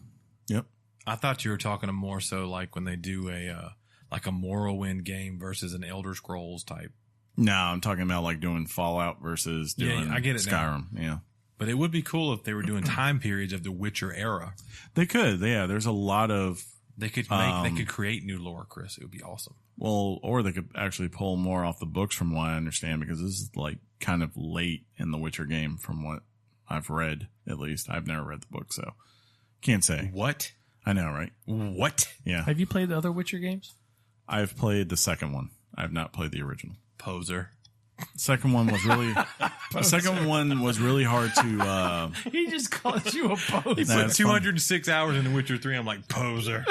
Yep. I thought you were talking more so like when they do a Morrowind game versus an Elder Scrolls type. No, I'm talking about like doing Fallout versus doing I get it Skyrim. now. Yeah. But it would be cool if they were doing time periods of the Witcher era. They could. Yeah, there's a lot of They could create new lore, Chris. It would be awesome. well, or they could actually pull more off the books from what I understand, because this is like kind of late in the Witcher game from what I've read, at least. I've never read the book, so can't say. What? I know, right? What? Yeah. Have you played the other Witcher games? I've played the second one. I have not played the original. Poser. Second one was really the second one was really hard to He just called you a poser. He That's put 206 hours in The Witcher 3. I'm like, poser.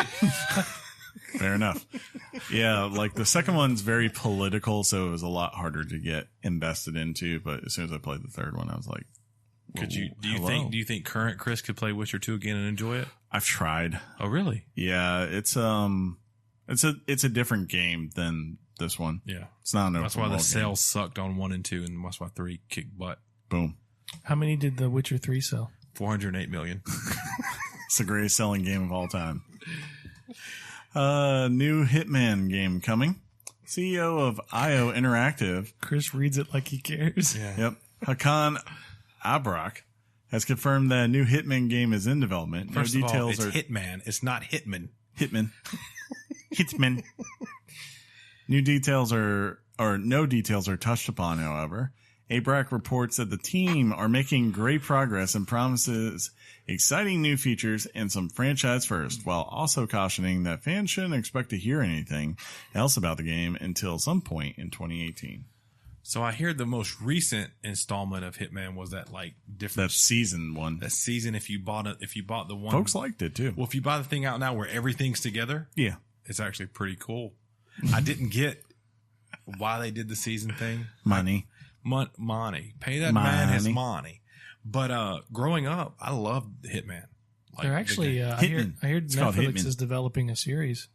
fair enough. Yeah, like the second one's very political, so it was a lot harder to get invested into, but as soon as I played the third one, I was like, Could you? Do hello. you think current Chris could play Witcher 2 again and enjoy it? I've tried. Oh, really? Yeah, it's a different game than this one. Yeah. It's not an open That's why the world game. sales sucked on 1 and 2, and that's why 3 kicked butt. Boom. How many did the Witcher 3 sell? 408 million. It's the greatest selling game of all time. New Hitman game coming. CEO of IO Interactive. Chris reads it like he cares. Yeah. Yep. Hakan Abrak has confirmed that a new Hitman game is in development. First No of all, details it's are Hitman. It's not Hitman. Hitman. Hitman. New details are, or no details are touched upon, however. Abrak reports that the team are making great progress and promises exciting new features and some franchise first, while also cautioning that fans shouldn't expect to hear anything else about the game until some point in 2018. So I hear the most recent installment of Hitman was that like different That's season one. that season. If you bought the one, Folks liked it too. well, if you buy the thing out now where everything's together, Yeah. it's actually pretty cool. I didn't get why they did the season thing. Money. Money. Pay that man his Money. money. But growing up, I loved Hitman. Like, They're actually, I Hitman. heard It's called Netflix Hitman. is developing a series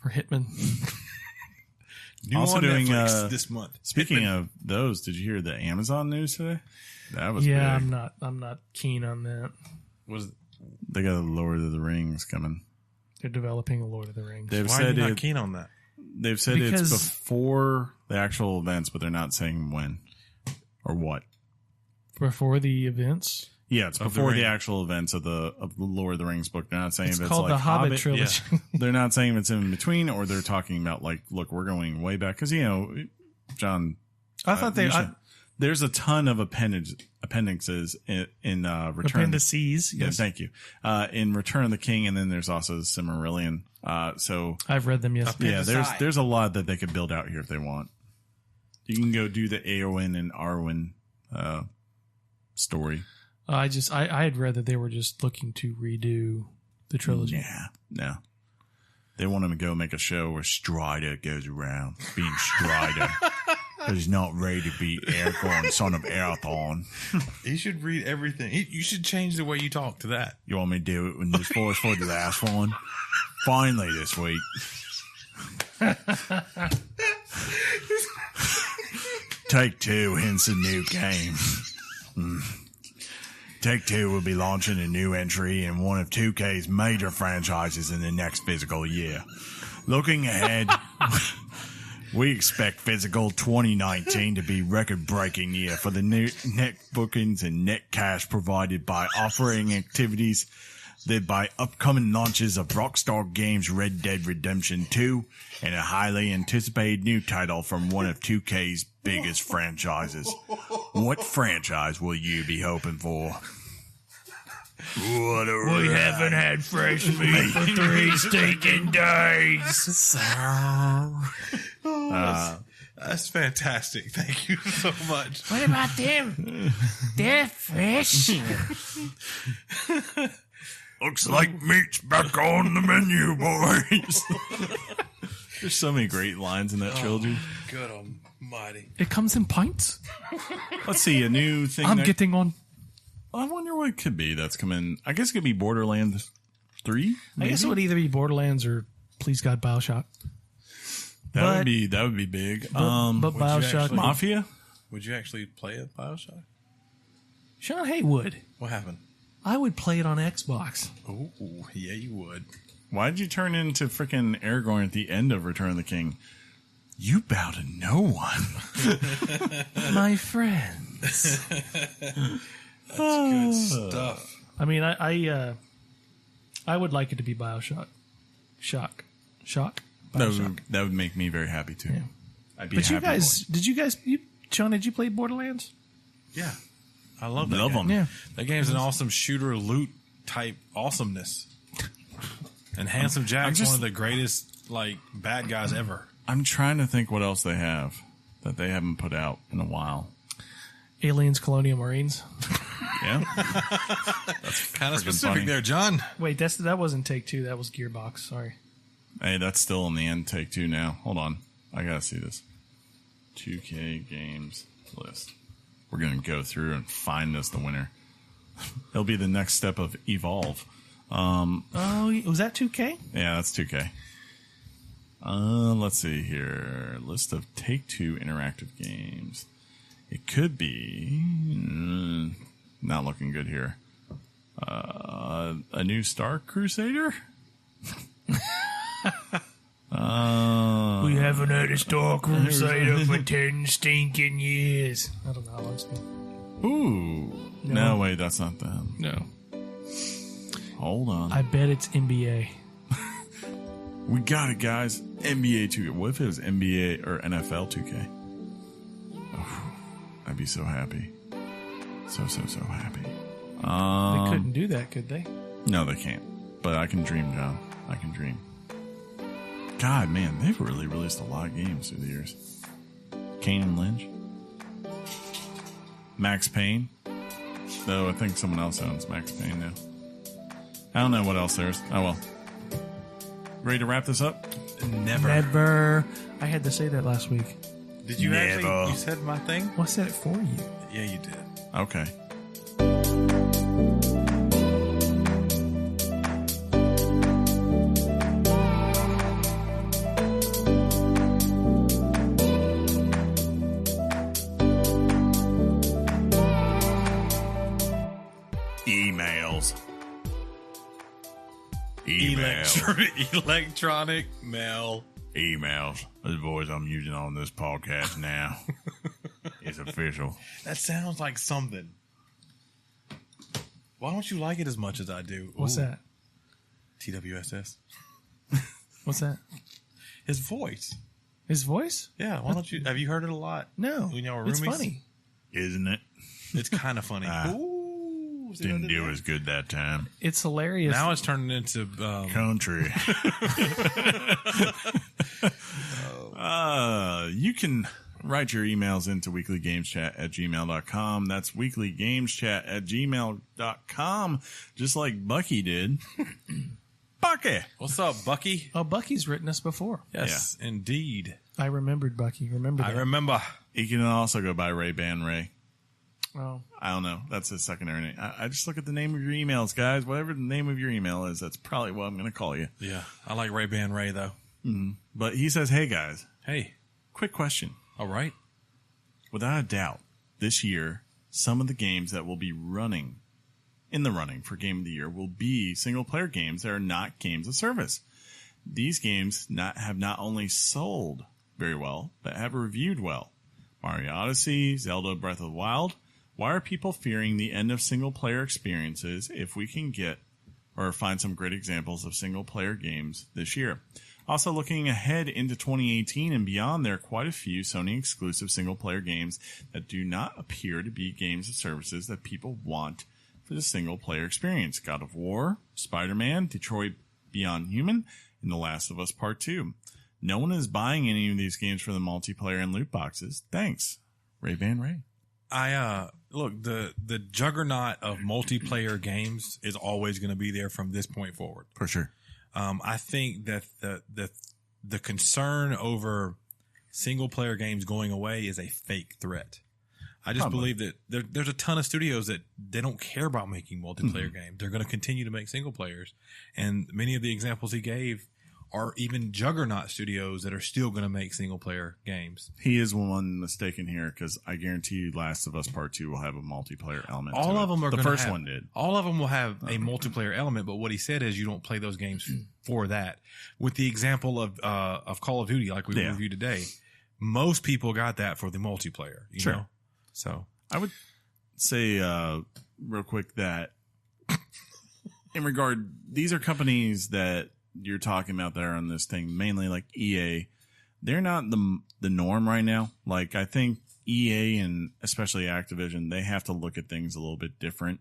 for Hitman. new also on doing, Netflix this month. Speaking Hitman. of those, did you hear the Amazon news today? That was Yeah, big. I'm not keen on that. was They got the Lord of the Rings coming. They're developing a Lord of the Rings. They've why are you said not keen on that? They've said it's Because- before the actual events, but they're not saying when or what. Before the events. Yeah, it's Of the before the Ring. actual events of the Lord of the Rings book. They're not saying It's if it's called like the Hobbit, Hobbit. trilogy. They're not saying if it's in between, or they're talking about like, look, we're going way back because John. I thought they there's a ton of appendixes in Return. appendices. Yeah, Yes, thank you. In Return of the King, and then there's also the Silmarillion. So I've read them. Yes, yeah, Appendicite. there's a lot that they could build out here if they want. You can go do the Eowyn and Arwen story. I had read that they were just looking to redo the trilogy. Yeah, no. They want him to go make a show where Strider goes around being Strider. Because he's not ready to be Aragorn, son of Arathorn. You should read everything. You should change the way you talk to that. You want me to do it in this voice for the last one? Finally this week. Take Two hints a new game. Take Two will be launching a new entry in one of 2K's major franchises in the next fiscal year. Looking ahead, we expect fiscal 2019 to be record-breaking year for the new net bookings and net cash provided by offering activities led by upcoming launches of Rockstar Games' Red Dead Redemption 2 and a highly anticipated new title from one of 2K's biggest franchises. What franchise will you be hoping for? We haven't had fresh meat for 3 stinking days. That's fantastic. Thank you so much. What about them? They're fish. Looks like meat's back on the menu, boys. There's so many great lines in that trilogy. Good almighty. It comes in pints. Let's see, a new thing. I'm getting on. I wonder what it could be that's coming. I guess it could be Borderlands 3. I guess it would either be Borderlands or, please God, BioShock. That would be big. But BioShock. Mafia? Would you actually play a BioShock? Sean Haywood. What happened? I would play it on Xbox. Oh, yeah, you would. Why'd you turn into freaking Aragorn at the end of Return of the King? You bow to no one. My friends. That's good stuff. I mean, I would like it to be BioShock. Shock. BioShock. That would make me very happy too. Yeah. I'd be But happy. Sean, did you play Borderlands? Yeah. I love that Love game. them. Yeah. That game's an awesome shooter loot type awesomeness. And Handsome Jack's one of the greatest bad guys ever. I'm trying to think what else they have that they haven't put out in a while. Aliens, Colonial Marines. Yeah. That's kind of freaking specific funny. there, John. Wait, that wasn't Take-Two. That was Gearbox. Sorry. Hey, that's still in the end Take-Two now. Hold on. I gotta see this. 2K games list. We're gonna go through and find us the winner. It'll be the next step of Evolve. Was that 2K? Yeah, that's 2K. Let's see here. List of Take-Two interactive games. It could be not looking good here. A new Star Crusader? We haven't had a Star Crusader for 10 stinking years. I don't know how long it's been. Ooh. No, wait, that's not them. No. Hold on. I bet it's NBA. We got it, guys. NBA 2K. What if it was NBA or NFL 2K? Oh, I'd be so happy. So happy. They couldn't do that, could they? No, they can't. But I can dream, John. I can dream. God, man, they've really released a lot of games through the years. Kane and Lynch. Max Payne. Though I think someone else owns Max Payne now. I don't know what else there's. Oh, well. Ready to wrap this up? Never. I had to say that last week. Did you Never. actually? You said my thing? Well, I said it for you. Yeah, you did. Okay. Electronic mail. Emails. The voice I'm using on this podcast now. It's official. That sounds like something. Why don't you like it as much as I do? What's that? TWSS. What's that? His voice. His voice? Yeah. Why don't you? Have you heard it a lot? No. When y'all were It's roomies? funny. Isn't it? It's kind of funny. Ah. Ooh, see what I Didn't did do there? as good that time. It's hilarious. Now it's turning into Country. You can write your emails into weeklygameschat@gmail.com. That's weeklygameschat@gmail.com, just like Bucky did. Bucky! What's up, Bucky? Oh, Bucky's written us before. Yes, indeed. I remembered Bucky. Remember that? I remember. You can also go by Ray-Ban Ray. Oh. I don't know. That's his secondary name. I just look at the name of your emails, guys. Whatever the name of your email is, that's probably what I'm going to call you. Yeah, I like Ray-Ban Ray, though. Mm-hmm. But he says, hey, guys, Hey, quick question. all right. Without a doubt, this year, some of the games that will be in the running for Game of the Year will be single-player games that are not games of service. These games have not only sold very well, but have reviewed well. Mario Odyssey, Zelda Breath of the Wild. Why are people fearing the end of single-player experiences if we can get or find some great examples of single-player games this year? Also, looking ahead into 2018 and beyond, there are quite a few Sony-exclusive single-player games that do not appear to be games of services that people want for the single-player experience. God of War, Spider-Man, Detroit Beyond Human, and The Last of Us Part 2. No one is buying any of these games for the multiplayer and loot boxes. Thanks, Ray-Ban Ray. Look, the juggernaut of multiplayer games is always going to be there from this point forward. For sure. I think that the concern over single player games going away is a fake threat. I just believe that there's a ton of studios that they don't care about making multiplayer games. They're going to continue to make single players. And many of the examples he gave are even juggernaut studios that are still going to make single player games. He is one mistaken here because I guarantee you Last of Us Part 2 will have a multiplayer element. All of them are the gonna first have, one did. All of them will have a multiplayer element, but what he said is you don't play those games for that. With the example of Call of Duty, like we reviewed today, most people got that for the multiplayer. You know? So I would say real quick that in regard, these are companies that you're talking about there on this thing, mainly like EA. They're not the norm right now. Like I think EA and especially Activision, they have to look at things a little bit different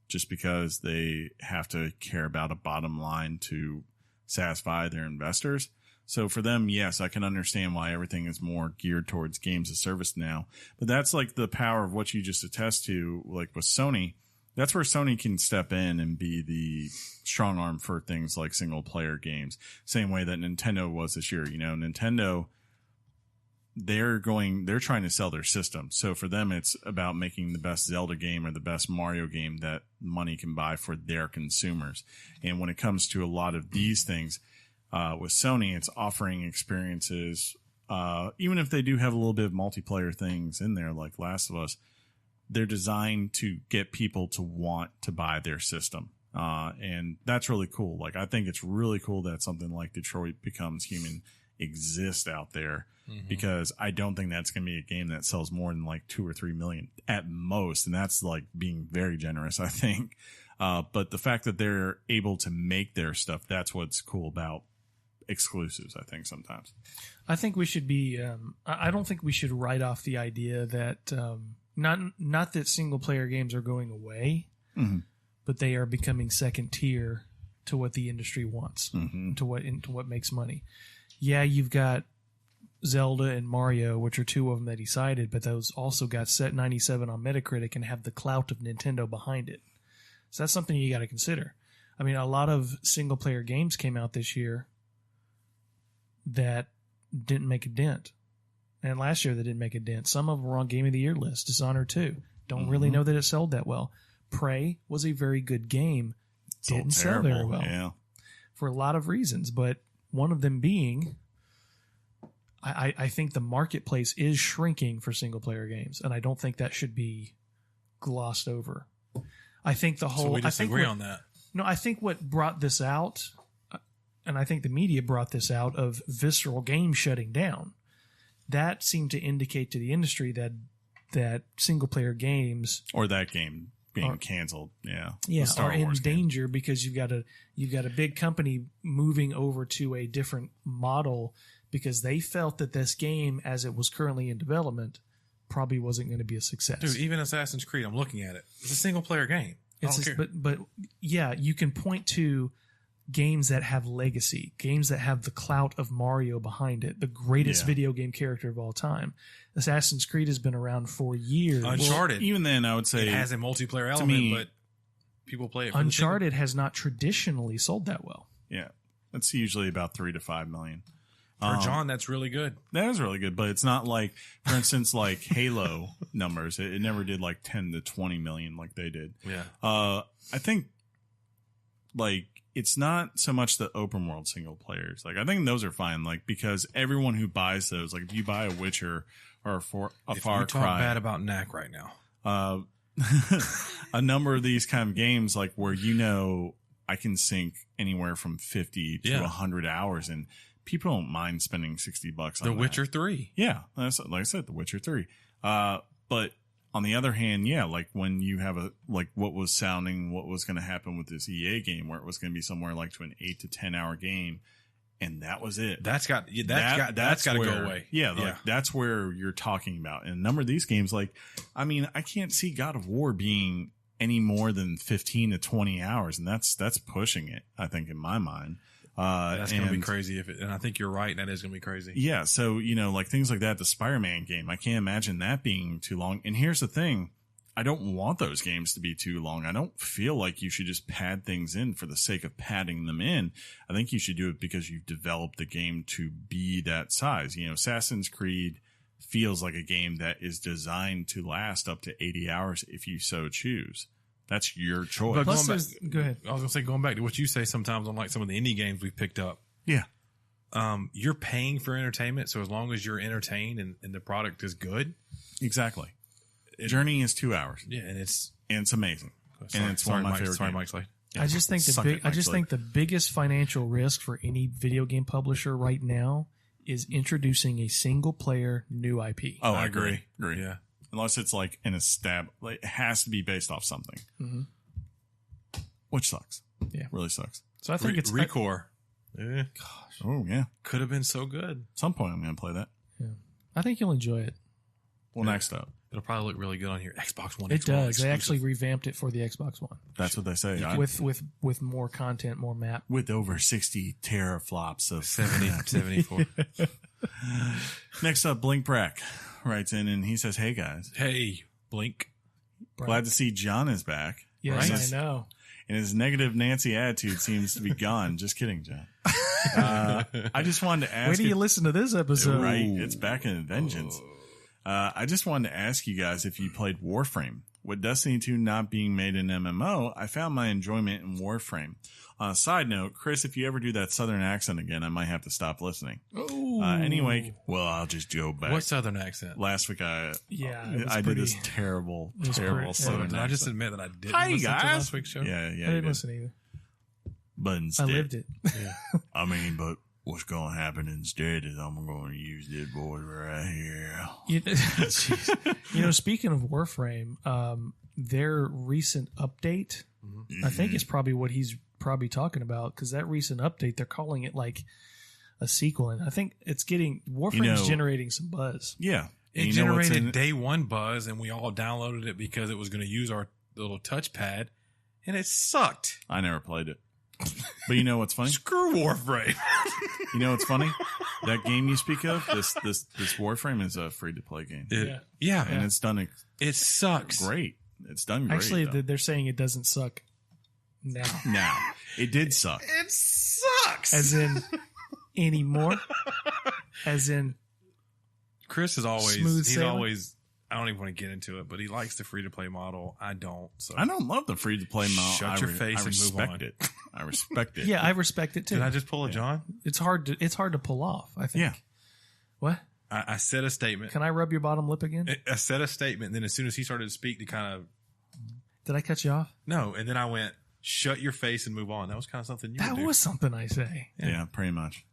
just because they have to care about a bottom line to satisfy their investors. So for them, yes, I can understand why everything is more geared towards games as service now. But that's like the power of what you just attest to, like with Sony. That's where Sony can step in and be the strong arm for things like single player games. Same way that Nintendo was this year. You know, Nintendo, they're trying to sell their system. So for them, it's about making the best Zelda game or the best Mario game that money can buy for their consumers. And when it comes to a lot of these things, with Sony, it's offering experiences, even if they do have a little bit of multiplayer things in there, like Last of Us, they're designed to get people to want to buy their system. And that's really cool. Like, I think it's really cool that something like Detroit Becomes Human exists out there because I don't think that's going to be a game that sells more than like 2 or 3 million at most. And that's like being very generous, I think. But the fact that they're able to make their stuff, that's what's cool about exclusives, I think sometimes. I think we should be, I don't think we should write off the idea that, not that single player games are going away, but they are becoming second tier to what the industry wants, to what makes money. Yeah, you've got Zelda and Mario, which are two of them that he cited, but those also got set 97 on Metacritic and have the clout of Nintendo behind it. So that's something you got to consider. I mean, a lot of single player games came out this year that didn't make a dent. And last year they didn't make a dent. Some of them were on Game of the Year list. Dishonored 2. Don't really know that it sold that well. Prey was a very good game. Didn't sell very well. Yeah. For a lot of reasons, but one of them being I think the marketplace is shrinking for single player games, and I don't think that should be glossed over. I think the whole So we disagree on that. No, I think what brought this out, and I think the media brought this out, of Visceral Games shutting down. That seemed to indicate to the industry that single player games or that game being canceled, are in danger because you've got a big company moving over to a different model because they felt that this game, as it was currently in development, probably wasn't going to be a success. Dude, even Assassin's Creed, I'm looking at it. It's a single player game. But yeah, you can point to games that have legacy, games that have the clout of Mario behind it, the greatest video game character of all time. Assassin's Creed has been around for years. Uncharted. Well, even then, I would say it has a multiplayer element, but people play it for Uncharted has not traditionally sold that well. Yeah. That's usually about 3 to 5 million. For John, that's really good. That is really good, but it's not like, for instance, like Halo numbers. It never did like 10 to 20 million like they did. Yeah. I think like it's not so much the open world single players. Like I think those are fine. Like because everyone who buys those, like if you buy a Witcher or a Far Cry, talk bad about Knack right now. A number of these kind of games, like where I can sink anywhere from 50 to 100 hours and. People don't mind spending $60 on The Witcher 3. Yeah, that's, like I said, The Witcher 3. But on the other hand, like when you have what was going to happen with this EA game, where it was going to be somewhere like to an 8 to 10 hour game, and that was it. That's got to go away. Yeah, that's where you're talking about. And a number of these games, like, I mean, I can't see God of War being any more than 15 to 20 hours, and that's pushing it, I think, in my mind. That's going to be crazy and I think you're right. That is going to be crazy. Yeah. So, like things like that, the Spider-Man game, I can't imagine that being too long. And here's the thing. I don't want those games to be too long. I don't feel like you should just pad things in for the sake of padding them in. I think you should do it because you've developed the game to be that size. Assassin's Creed feels like a game that is designed to last up to 80 hours if you so choose. That's your choice. But Plus, go ahead. I was going to say, going back to what you say sometimes on like some of the indie games we've picked up. Yeah. You're paying for entertainment. So as long as you're entertained and the product is good. Exactly. Journey is 2 hours. Yeah. And it's amazing. And it's one of my favorite games. Mike's like, I just think the biggest financial risk for any video game publisher right now is introducing a single player new IP. Oh, I agree. Yeah. Unless it's like an it has to be based off something. Mm-hmm. Which sucks. Yeah. Really sucks. So I think it's Recore. Gosh. Oh, yeah. Could have been so good. At some point I'm going to play that. Yeah. I think you'll enjoy it. Well, next up. It'll probably look really good on your Xbox One. It does. They actually revamped it for the Xbox One. That's what they say. With more content, more map. With over 60 teraflops of 74. Next up, Blink Brack writes in and he says, "Hey guys, Hey, Blink. glad to see John is back." Yes, Right? I know. And his negative Nancy attitude seems to be gone. Just kidding, John. I just wanted to ask. Wait till you listen to this episode. Right, it's back in vengeance. I just wanted to ask you guys if you played Warframe. With Destiny 2 not being made an MMO, I found my enjoyment in Warframe. On a side note, Chris, if you ever do that southern accent again, I might have to stop listening. Anyway, I'll just go back. What southern accent? Last week, Yeah, I did this terrible southern Did I just accent. admit that I didn't Hi, listen to guys. last week's show? Yeah, I you didn't did. listen either. But I instead, lived it. Yeah. but what's going to happen instead is I'm going to use this boy right here. Speaking of Warframe, their recent update, I think is probably what he's probably talking about, because that recent update, they're calling it like a sequel, and I think it's getting Warframe's generating some buzz. Yeah. It generated day one buzz, and we all downloaded it because it was going to use our little touchpad, and it sucked. I never played it. But you know what's funny? Screw Warframe. You know what's funny? That game you speak of, this Warframe is a free to play game. Yeah. And it's done It sucks. great. It's done great. Actually, though. they're saying it doesn't suck now. Now, it did suck. It sucks. As in anymore. As in Chris is always, Smooth he's sailing? always, I don't even want to get into it, but he likes the free to play model. I don't. So I don't love the free to play model. Shut your face I and move respect on. it. I respect it. yeah, I respect it too. Did I just pull a John? It's hard to pull off, I think. Yeah. What? I said a statement. Can I rub your bottom lip again? I said a statement, and then as soon as he started to speak, to kind of Did I cut you off? no, and then I went, "Shut your face and move on." That was kind of something you That would do. was something I say. Yeah, pretty much.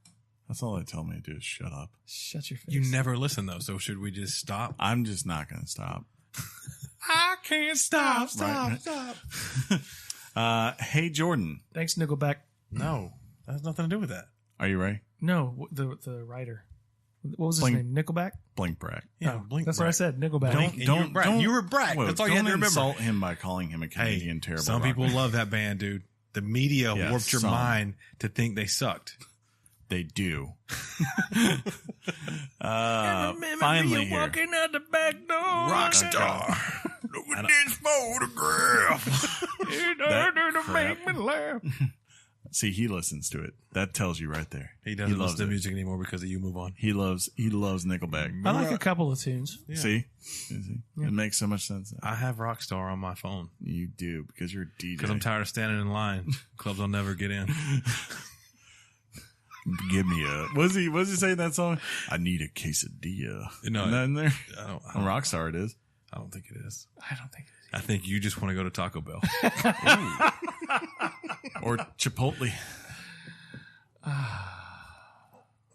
That's all they tell me to do is shut up. Shut your face. You never listen though, so should we just stop? I'm just not going to stop. I can't stop. Right. Hey, Jordan. Thanks, Nickelback. No, that has nothing to do with that. Are you ready? No, the writer. What was his Blink. name? Nickelback? Blink Brack. Yeah, Oh, Blink. that's what I said. Nickelback. Blink. And you were Brack. You were Brack. That's all you had to remember. Insult him by calling him a Canadian terrible Some rock people band. love that band, dude. The media Yeah, warped your some. mind to think they sucked. They do. Finally here. walking out the back door. Rockstar. Look at this photograph. That make me laugh. See, he listens to it. That tells you right there. He doesn't loves listen to it. music anymore because of you. Move on. He loves Nickelback. I like a couple of tunes. See? It makes so much sense. I have Rockstar on my phone You do, because you're a DJ. because I'm tired of standing in line. Clubs I'll never get in. Give me a... Was he saying that song? I need a quesadilla. No, Isn't that in there? I don't On Rockstar it is. I don't think it is. I don't think it is. I think you just want to go to Taco Bell. Or Chipotle.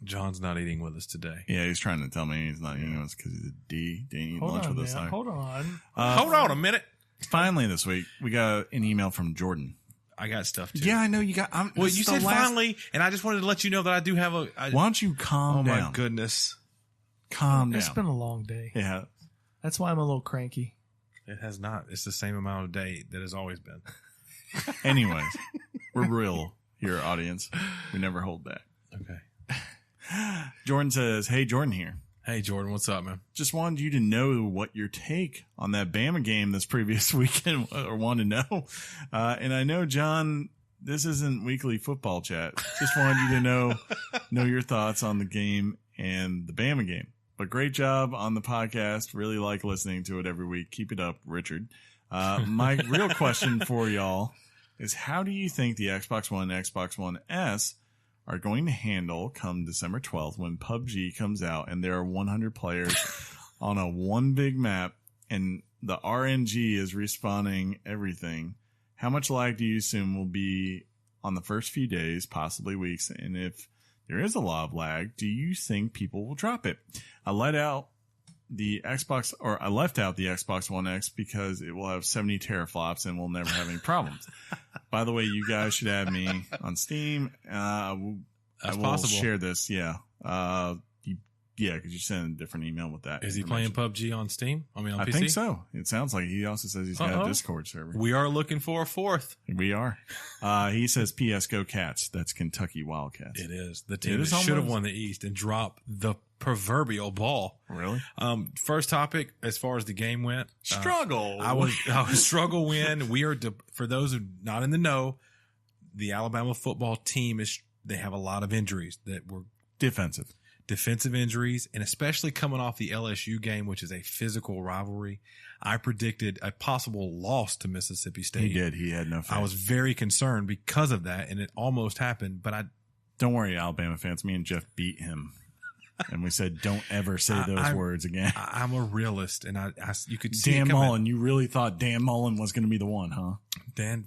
John's not eating with us today. Yeah, he's trying to tell me he's not eating us because he's a D. Didn't eat Hold lunch on, with us. man. Hold on. Hold on a minute. Finally this week, we got an email from Jordan. I got stuff too. Yeah, I know you got... Well, you said finally, and I just wanted to let you know that I do have a... Why don't you calm oh, down? my goodness. Calm It's down. been a long day. Yeah. That's why I'm a little cranky. It has not. It's the same amount of day that has always been. Anyways, we're real here, audience. We never hold back. Okay. Jordan says, hey, Jordan here. Hey, Jordan, what's up, man? Just wanted you to know what your take on that Bama game this previous weekend, or want to know. And I know, John, this isn't weekly football chat. Just wanted you to know your thoughts on the game and the Bama game. But great job on the podcast. Really like listening to it every week. Keep it up, Richard. My real question for y'all is, how do you think the Xbox One and Xbox One S are going to handle come December 12th when PUBG comes out and there are 100 players on a one big map and the RNG is respawning everything? How much lag do you assume will be on the first few days, possibly weeks? And if there is a lot of lag, do you think people will drop it? I left out the Xbox One X because it will have 70 teraflops and we'll never have any problems. By the way, you guys should add me on Steam. I will possible. share this. Yeah. Could you send a different email with that? Is he playing PUBG on Steam? I mean, on PC? I think so. It sounds like he also says he's got a Discord server. We are looking for a fourth. We are. He says, P.S. Go Cats. That's Kentucky Wildcats. It is. The team that should have won the East and dropped the proverbial ball. Really? First topic, as far as the game went. Struggle. I was struggle win. We are, for those who are not in the know, the Alabama football team they have a lot of injuries that were defensive injuries, and especially coming off the LSU game, which is a physical rivalry. I predicted a possible loss to Mississippi State. He did. He had no faith. I was very concerned because of that, and it almost happened, but don't worry, Alabama fans. Me and Jeff beat him. And we said, don't ever say those words again. I'm a realist, and you could see Dan it coming. Mullen. You really thought Dan Mullen was going to be the one, huh? Dan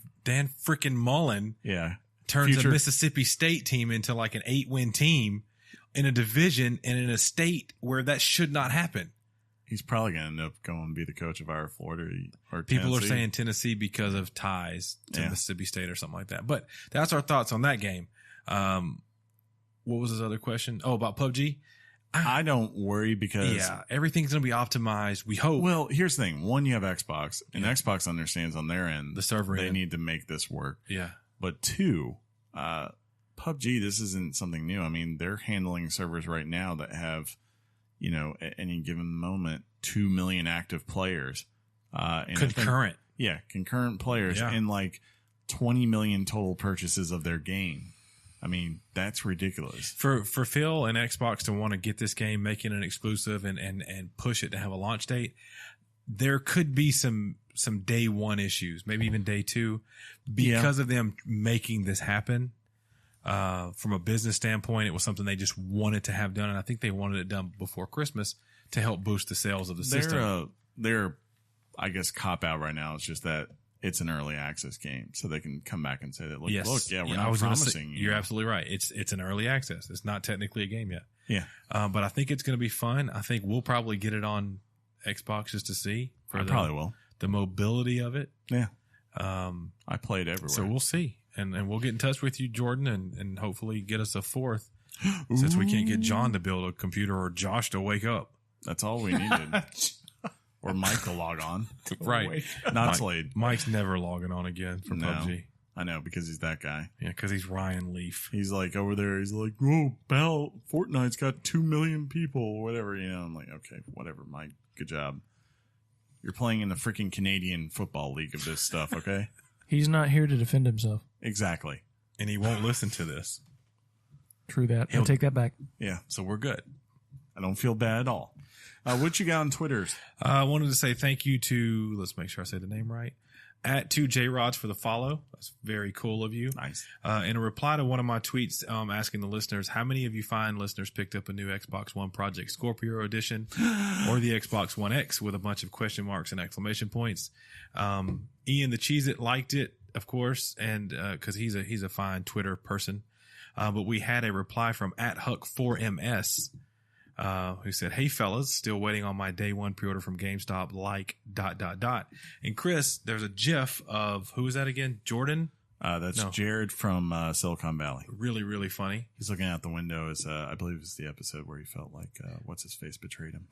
freaking Mullen. Yeah. Turns a Mississippi State team into like an 8-win team in a division and in a state where that should not happen. He's probably going to end up going and be the coach of our Florida or People Tennessee. are saying Tennessee because of ties to Mississippi State or something like that. But that's our thoughts on that game. What was his other question? Oh, about PUBG? I don't worry because everything's going to be optimized. We hope. Well, here's the thing. One, you have Xbox, and Xbox understands on their end the server they need to make this work. Yeah. But two, PUBG, this isn't something new. I mean, they're handling servers right now that have, at any given moment, 2 million active players. And concurrent. Concurrent players and like 20 million total purchases of their game. I mean, that's ridiculous. For Phil and Xbox to want to get this game, make it an exclusive and push it to have a launch date, there could be some day one issues, maybe even day two, because of them making this happen. From a business standpoint, it was something they just wanted to have done, and I think they wanted it done before Christmas to help boost the sales of the system. They're, I guess, cop out right now. It's just that it's an early access game, so they can come back and say that, we're not promising. You're absolutely right. It's an early access. It's not technically a game yet. Yeah. But I think it's going to be fun. I think we'll probably get it on Xbox just to see. Probably will. The mobility of it. Yeah. I play it everywhere. So we'll see. And we'll get in touch with you, Jordan, and hopefully get us a fourth since we can't get John to build a computer or Josh to wake up. That's all we needed. Or Mike to log on. Right. Not Slade. Mike's never logging on again for PUBG. I know, because he's that guy. Yeah, because he's Ryan Leaf. He's like over there. He's like, Fortnite's got 2 million people or whatever. I'm like, okay, whatever, Mike. Good job. You're playing in the freaking Canadian Football League of this stuff, okay? He's not here to defend himself. Exactly. And he won't listen to this. True that. I'll take that back. Yeah. So we're good. I don't feel bad at all. What you got on Twitters? I wanted to say thank you to, let's make sure I say the name right, at 2JRods for the follow. That's very cool of you. Nice. In a reply to one of my tweets asking the listeners, how many of you fine listeners picked up a new Xbox One Project Scorpio edition or the Xbox One X with a bunch of question marks and exclamation points? Ian the Cheez-It liked it, of course, and because he's a fine Twitter person. But we had a reply from at Huck4MS who said, hey fellas, still waiting on my day one pre-order from GameStop, And Chris, there's a GIF of, who is that again? Jordan? That's Jared from Silicon Valley. Really, really funny. He's looking out the window as, I believe it's the episode where he felt like, what's his face betrayed him.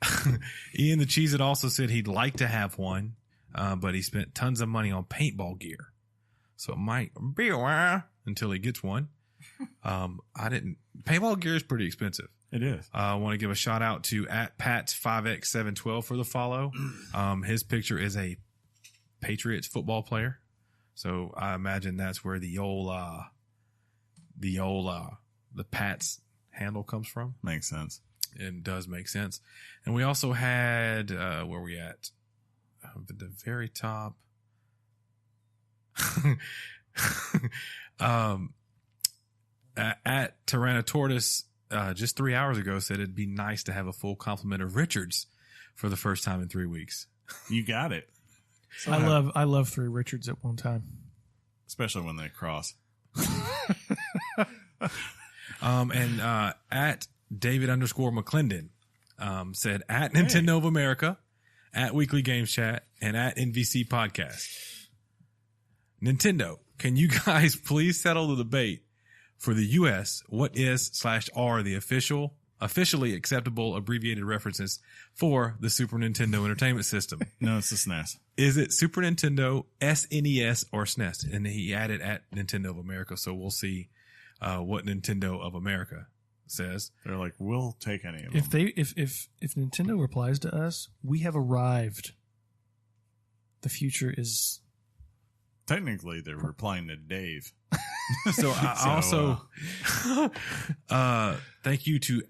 Ian the Cheez-It also said he'd like to have one, but he spent tons of money on paintball gear. So it might be a while until he gets one. Paintball gear is pretty expensive. It is. I want to give a shout out to @Pats5x712 for the follow. His picture is a Patriots football player. So I imagine that's where the Pats handle comes from. Makes sense. It does make sense. And we also had, where we at? At the very top. At Tyrannotortoise, just 3 hours ago said it'd be nice to have a full complement of Richards for the first time in 3 weeks. You got it. I love 3 Richards at one time. Especially when they cross. And at David _McClendon said at Nintendo of America, at Weekly Games Chat, and at NVC Podcast. Nintendo, can you guys please settle the debate for the U.S.? What is/are the officially acceptable abbreviated references for the Super Nintendo Entertainment System? No, it's the SNES. Is it Super Nintendo, SNES, or SNES? And he added at Nintendo of America, so we'll see what Nintendo of America says. They're like, we'll take any of them. If Nintendo replies to us, we have arrived. The future is. Technically, they're replying to Dave. So I also thank you to.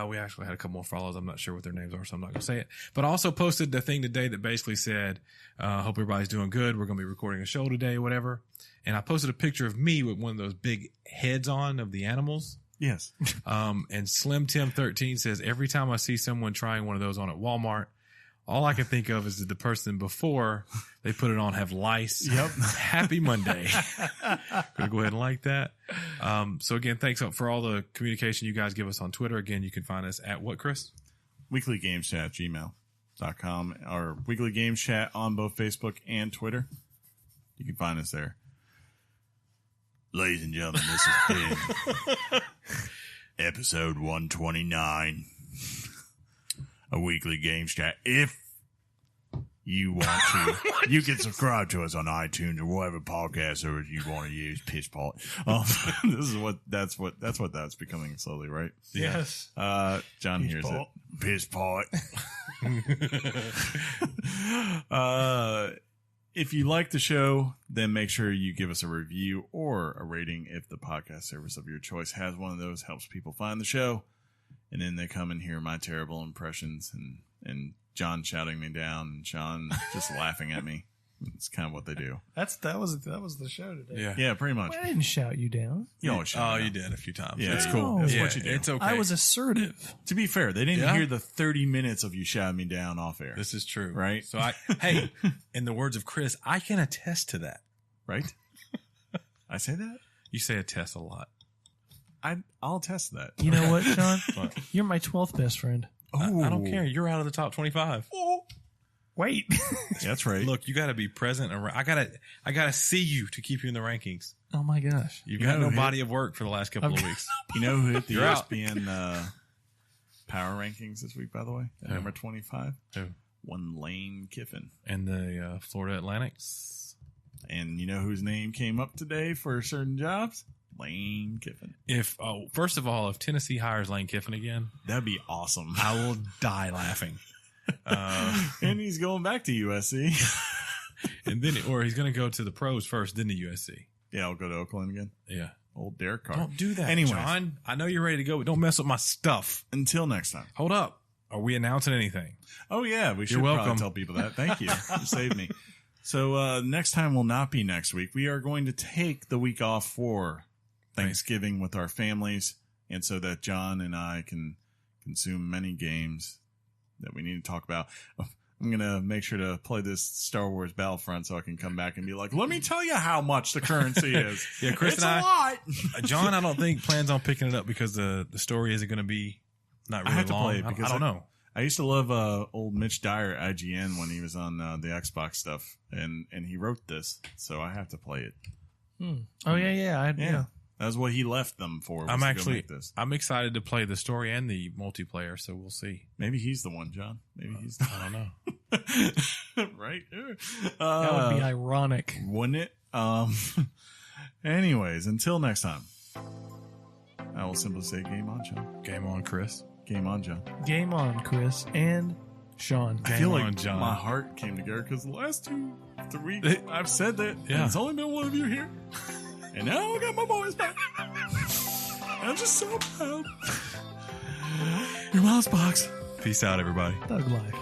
We actually had a couple more follows. I'm not sure what their names are, so I'm not going to say it. But I also posted the thing today that basically said, hope everybody's doing good. We're going to be recording a show today, whatever. And I posted a picture of me with one of those big heads on of the animals. Yes. And Slim Tim 13 says, every time I see someone trying one of those on at Walmart, all I can think of is that the person before they put it on have lice. Yep. Happy Monday. Gonna go ahead and like that. So again, thanks for all the communication you guys give us on Twitter. Again, you can find us at what, Chris? weeklygameschat@gmail.com or Weekly Games Chat on both Facebook and Twitter. You can find us there. Ladies and gentlemen, this has been episode 129. A Weekly Games Chat. If you want to, you can subscribe to us on iTunes or whatever podcast service you want to use. Piss pot. This is that's becoming slowly, right? Yes. John hears it. Piss pot. If you like the show, then make sure you give us a review or a rating if the podcast service of your choice has one of those. Helps people find the show. And then they come and hear my terrible impressions and John shouting me down and Sean just laughing at me. It's kind of what they do. That was the show today. Yeah, pretty much. Well, I didn't shout you down. You always shout me you down. did a few times. Yeah, it's No. cool. That's Yeah, what you do. it's okay. I was assertive. To be fair, they didn't hear the 30 minutes of you shouting me down off air. This is true. Right? So hey, in the words of Chris, I can attest to that. Right? I say that? You say attest a lot. I'll test that. You know what, Sean? What? You're my 12th best friend. I don't care. You're out of the top 25. Wait. That's right. Look, you got to be present. I gotta see you to keep you in the rankings. Oh my gosh. You've You got know no who- body of work for the last couple of Okay. weeks. You know who hit the You're out. ESPN power rankings this week, by the way? At Who? number 25? Who? One Lane Kiffin. And the Florida Atlantics. And you know whose name came up today for certain jobs? Lane Kiffin. First of all, if Tennessee hires Lane Kiffin again, That'd be awesome. I will die laughing. And he's going back to USC. And then, or he's going to go to the pros first, then to USC. Yeah, I'll go to Oakland again. Yeah. Old Derek Carr. Don't do that, Anyways. John. I know you're ready to go, but don't mess with my stuff. Until next time. Hold up. Are we announcing anything? Oh, yeah. We should welcome. probably tell people that. Thank you. You saved me. So next time will not be next week. We are going to take the week off for Thanksgiving with our families, and so that John and I can consume many games that we need to talk about. I'm going to make sure to play this Star Wars Battlefront so I can come back and be like, let me tell you how much the currency is. Yeah, Chris it's and a I- lot. John, I don't think plans on picking it up because the story isn't going to be not I really have to long. play it because I don't know. I used to love old Mitch Dyer at IGN when he was on the Xbox stuff, and he wrote this, so I have to play it. Oh yeah. Yeah. That was what he left them for. Was to go make this. I'm excited to play the story and the multiplayer, so we'll see. Maybe he's the one, John. Maybe he's the I don't know. right? That would be ironic. Wouldn't it? Anyways, until next time, I will simply say game on, John. Game on, Chris. Game on, John. Game on, Chris and Sean. I feel on, like John. my heart came together because the last 3 I've said that. Yeah. And it's only been one of you here. And now I got my boys back. I'm just so proud. Your mom's box. Peace out, everybody. Thug life.